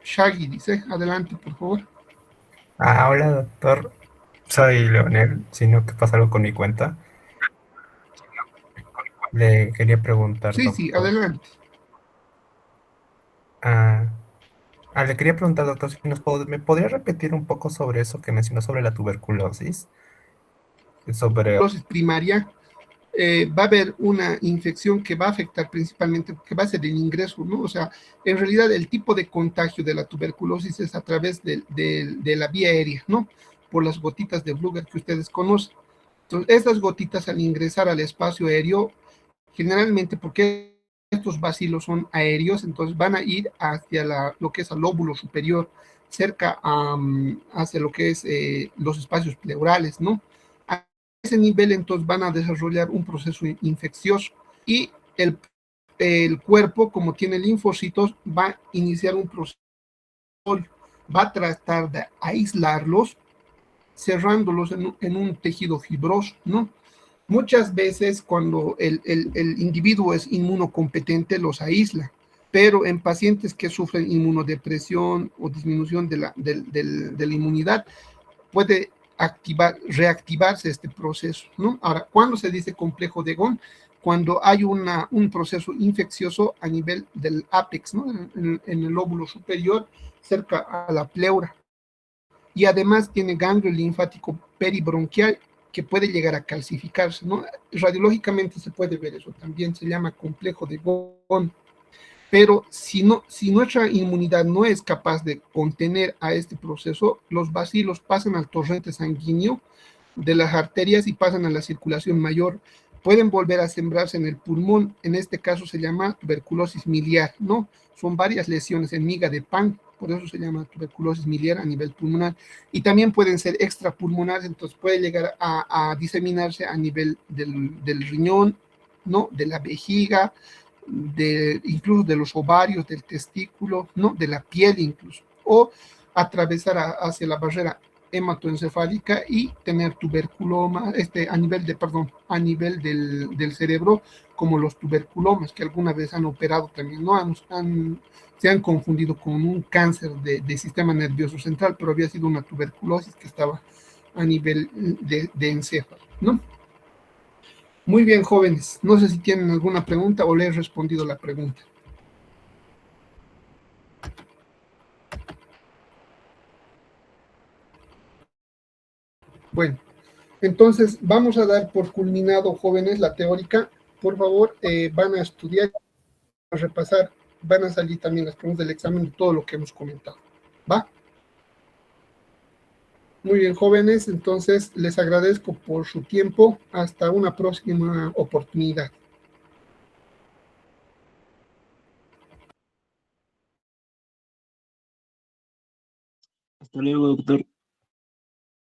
Shaggy dice, adelante, por favor. Hola, doctor. Soy Leonel, sino que pasa algo con mi cuenta. Le quería preguntar, Sí, doctor. sí, adelante. Le quería preguntar, doctor, si me podría repetir un poco sobre eso que mencionó sobre la tuberculosis. Sobre... Dosis primaria, va a haber una infección que va a afectar principalmente, que va a ser el ingreso, ¿no? O sea, en realidad el tipo de contagio de la tuberculosis es a través de la vía aérea, ¿no? Por las gotitas de Blücher que ustedes conocen. Entonces, estas gotitas al ingresar al espacio aéreo, generalmente porque estos bacilos son aéreos, entonces van a ir hacia lo que es el lóbulo superior, cerca hacia lo que es los espacios pleurales, ¿no? A ese nivel entonces van a desarrollar un proceso infeccioso y el cuerpo, como tiene linfocitos, va a iniciar un proceso, va a tratar de aislarlos, cerrándolos en un tejido fibroso, ¿no? Muchas veces cuando el individuo es inmunocompetente los aísla, pero en pacientes que sufren inmunodepresión o disminución de la inmunidad puede reactivarse este proceso, ¿no? Ahora, ¿cuándo se dice complejo de Ghon? Cuando hay un proceso infeccioso a nivel del ápex, ¿no? En el lóbulo superior, cerca a la pleura. Y además tiene ganglio linfático peribronquial que puede llegar a calcificarse, ¿no? Radiológicamente se puede ver eso, también se llama complejo de Ghon. Pero si nuestra inmunidad no es capaz de contener a este proceso, los bacilos pasan al torrente sanguíneo de las arterias y pasan a la circulación mayor, pueden volver a sembrarse en el pulmón. En este caso se llama tuberculosis miliar, ¿no? Son varias lesiones en miga de pan, por eso se llama tuberculosis miliar a nivel pulmonar. Y también pueden ser extrapulmonares, entonces puede llegar a diseminarse a nivel del riñón, ¿no? De la vejiga, incluso de los ovarios, del testículo, ¿no? De la piel incluso, o atravesar hacia la barrera hematoencefálica y tener tuberculoma, a nivel del cerebro, como los tuberculomas, que alguna vez han operado también, ¿no? Se han confundido con un cáncer de sistema nervioso central, pero había sido una tuberculosis que estaba a nivel de encéfalo, ¿no? Muy bien, jóvenes. No sé si tienen alguna pregunta o les he respondido la pregunta. Bueno, entonces vamos a dar por culminado, jóvenes, la teórica. Por favor, van a estudiar, a repasar, van a salir también las preguntas del examen de todo lo que hemos comentado. ¿Va? Muy bien, jóvenes, entonces les agradezco por su tiempo. Hasta una próxima oportunidad. Hasta luego, doctor.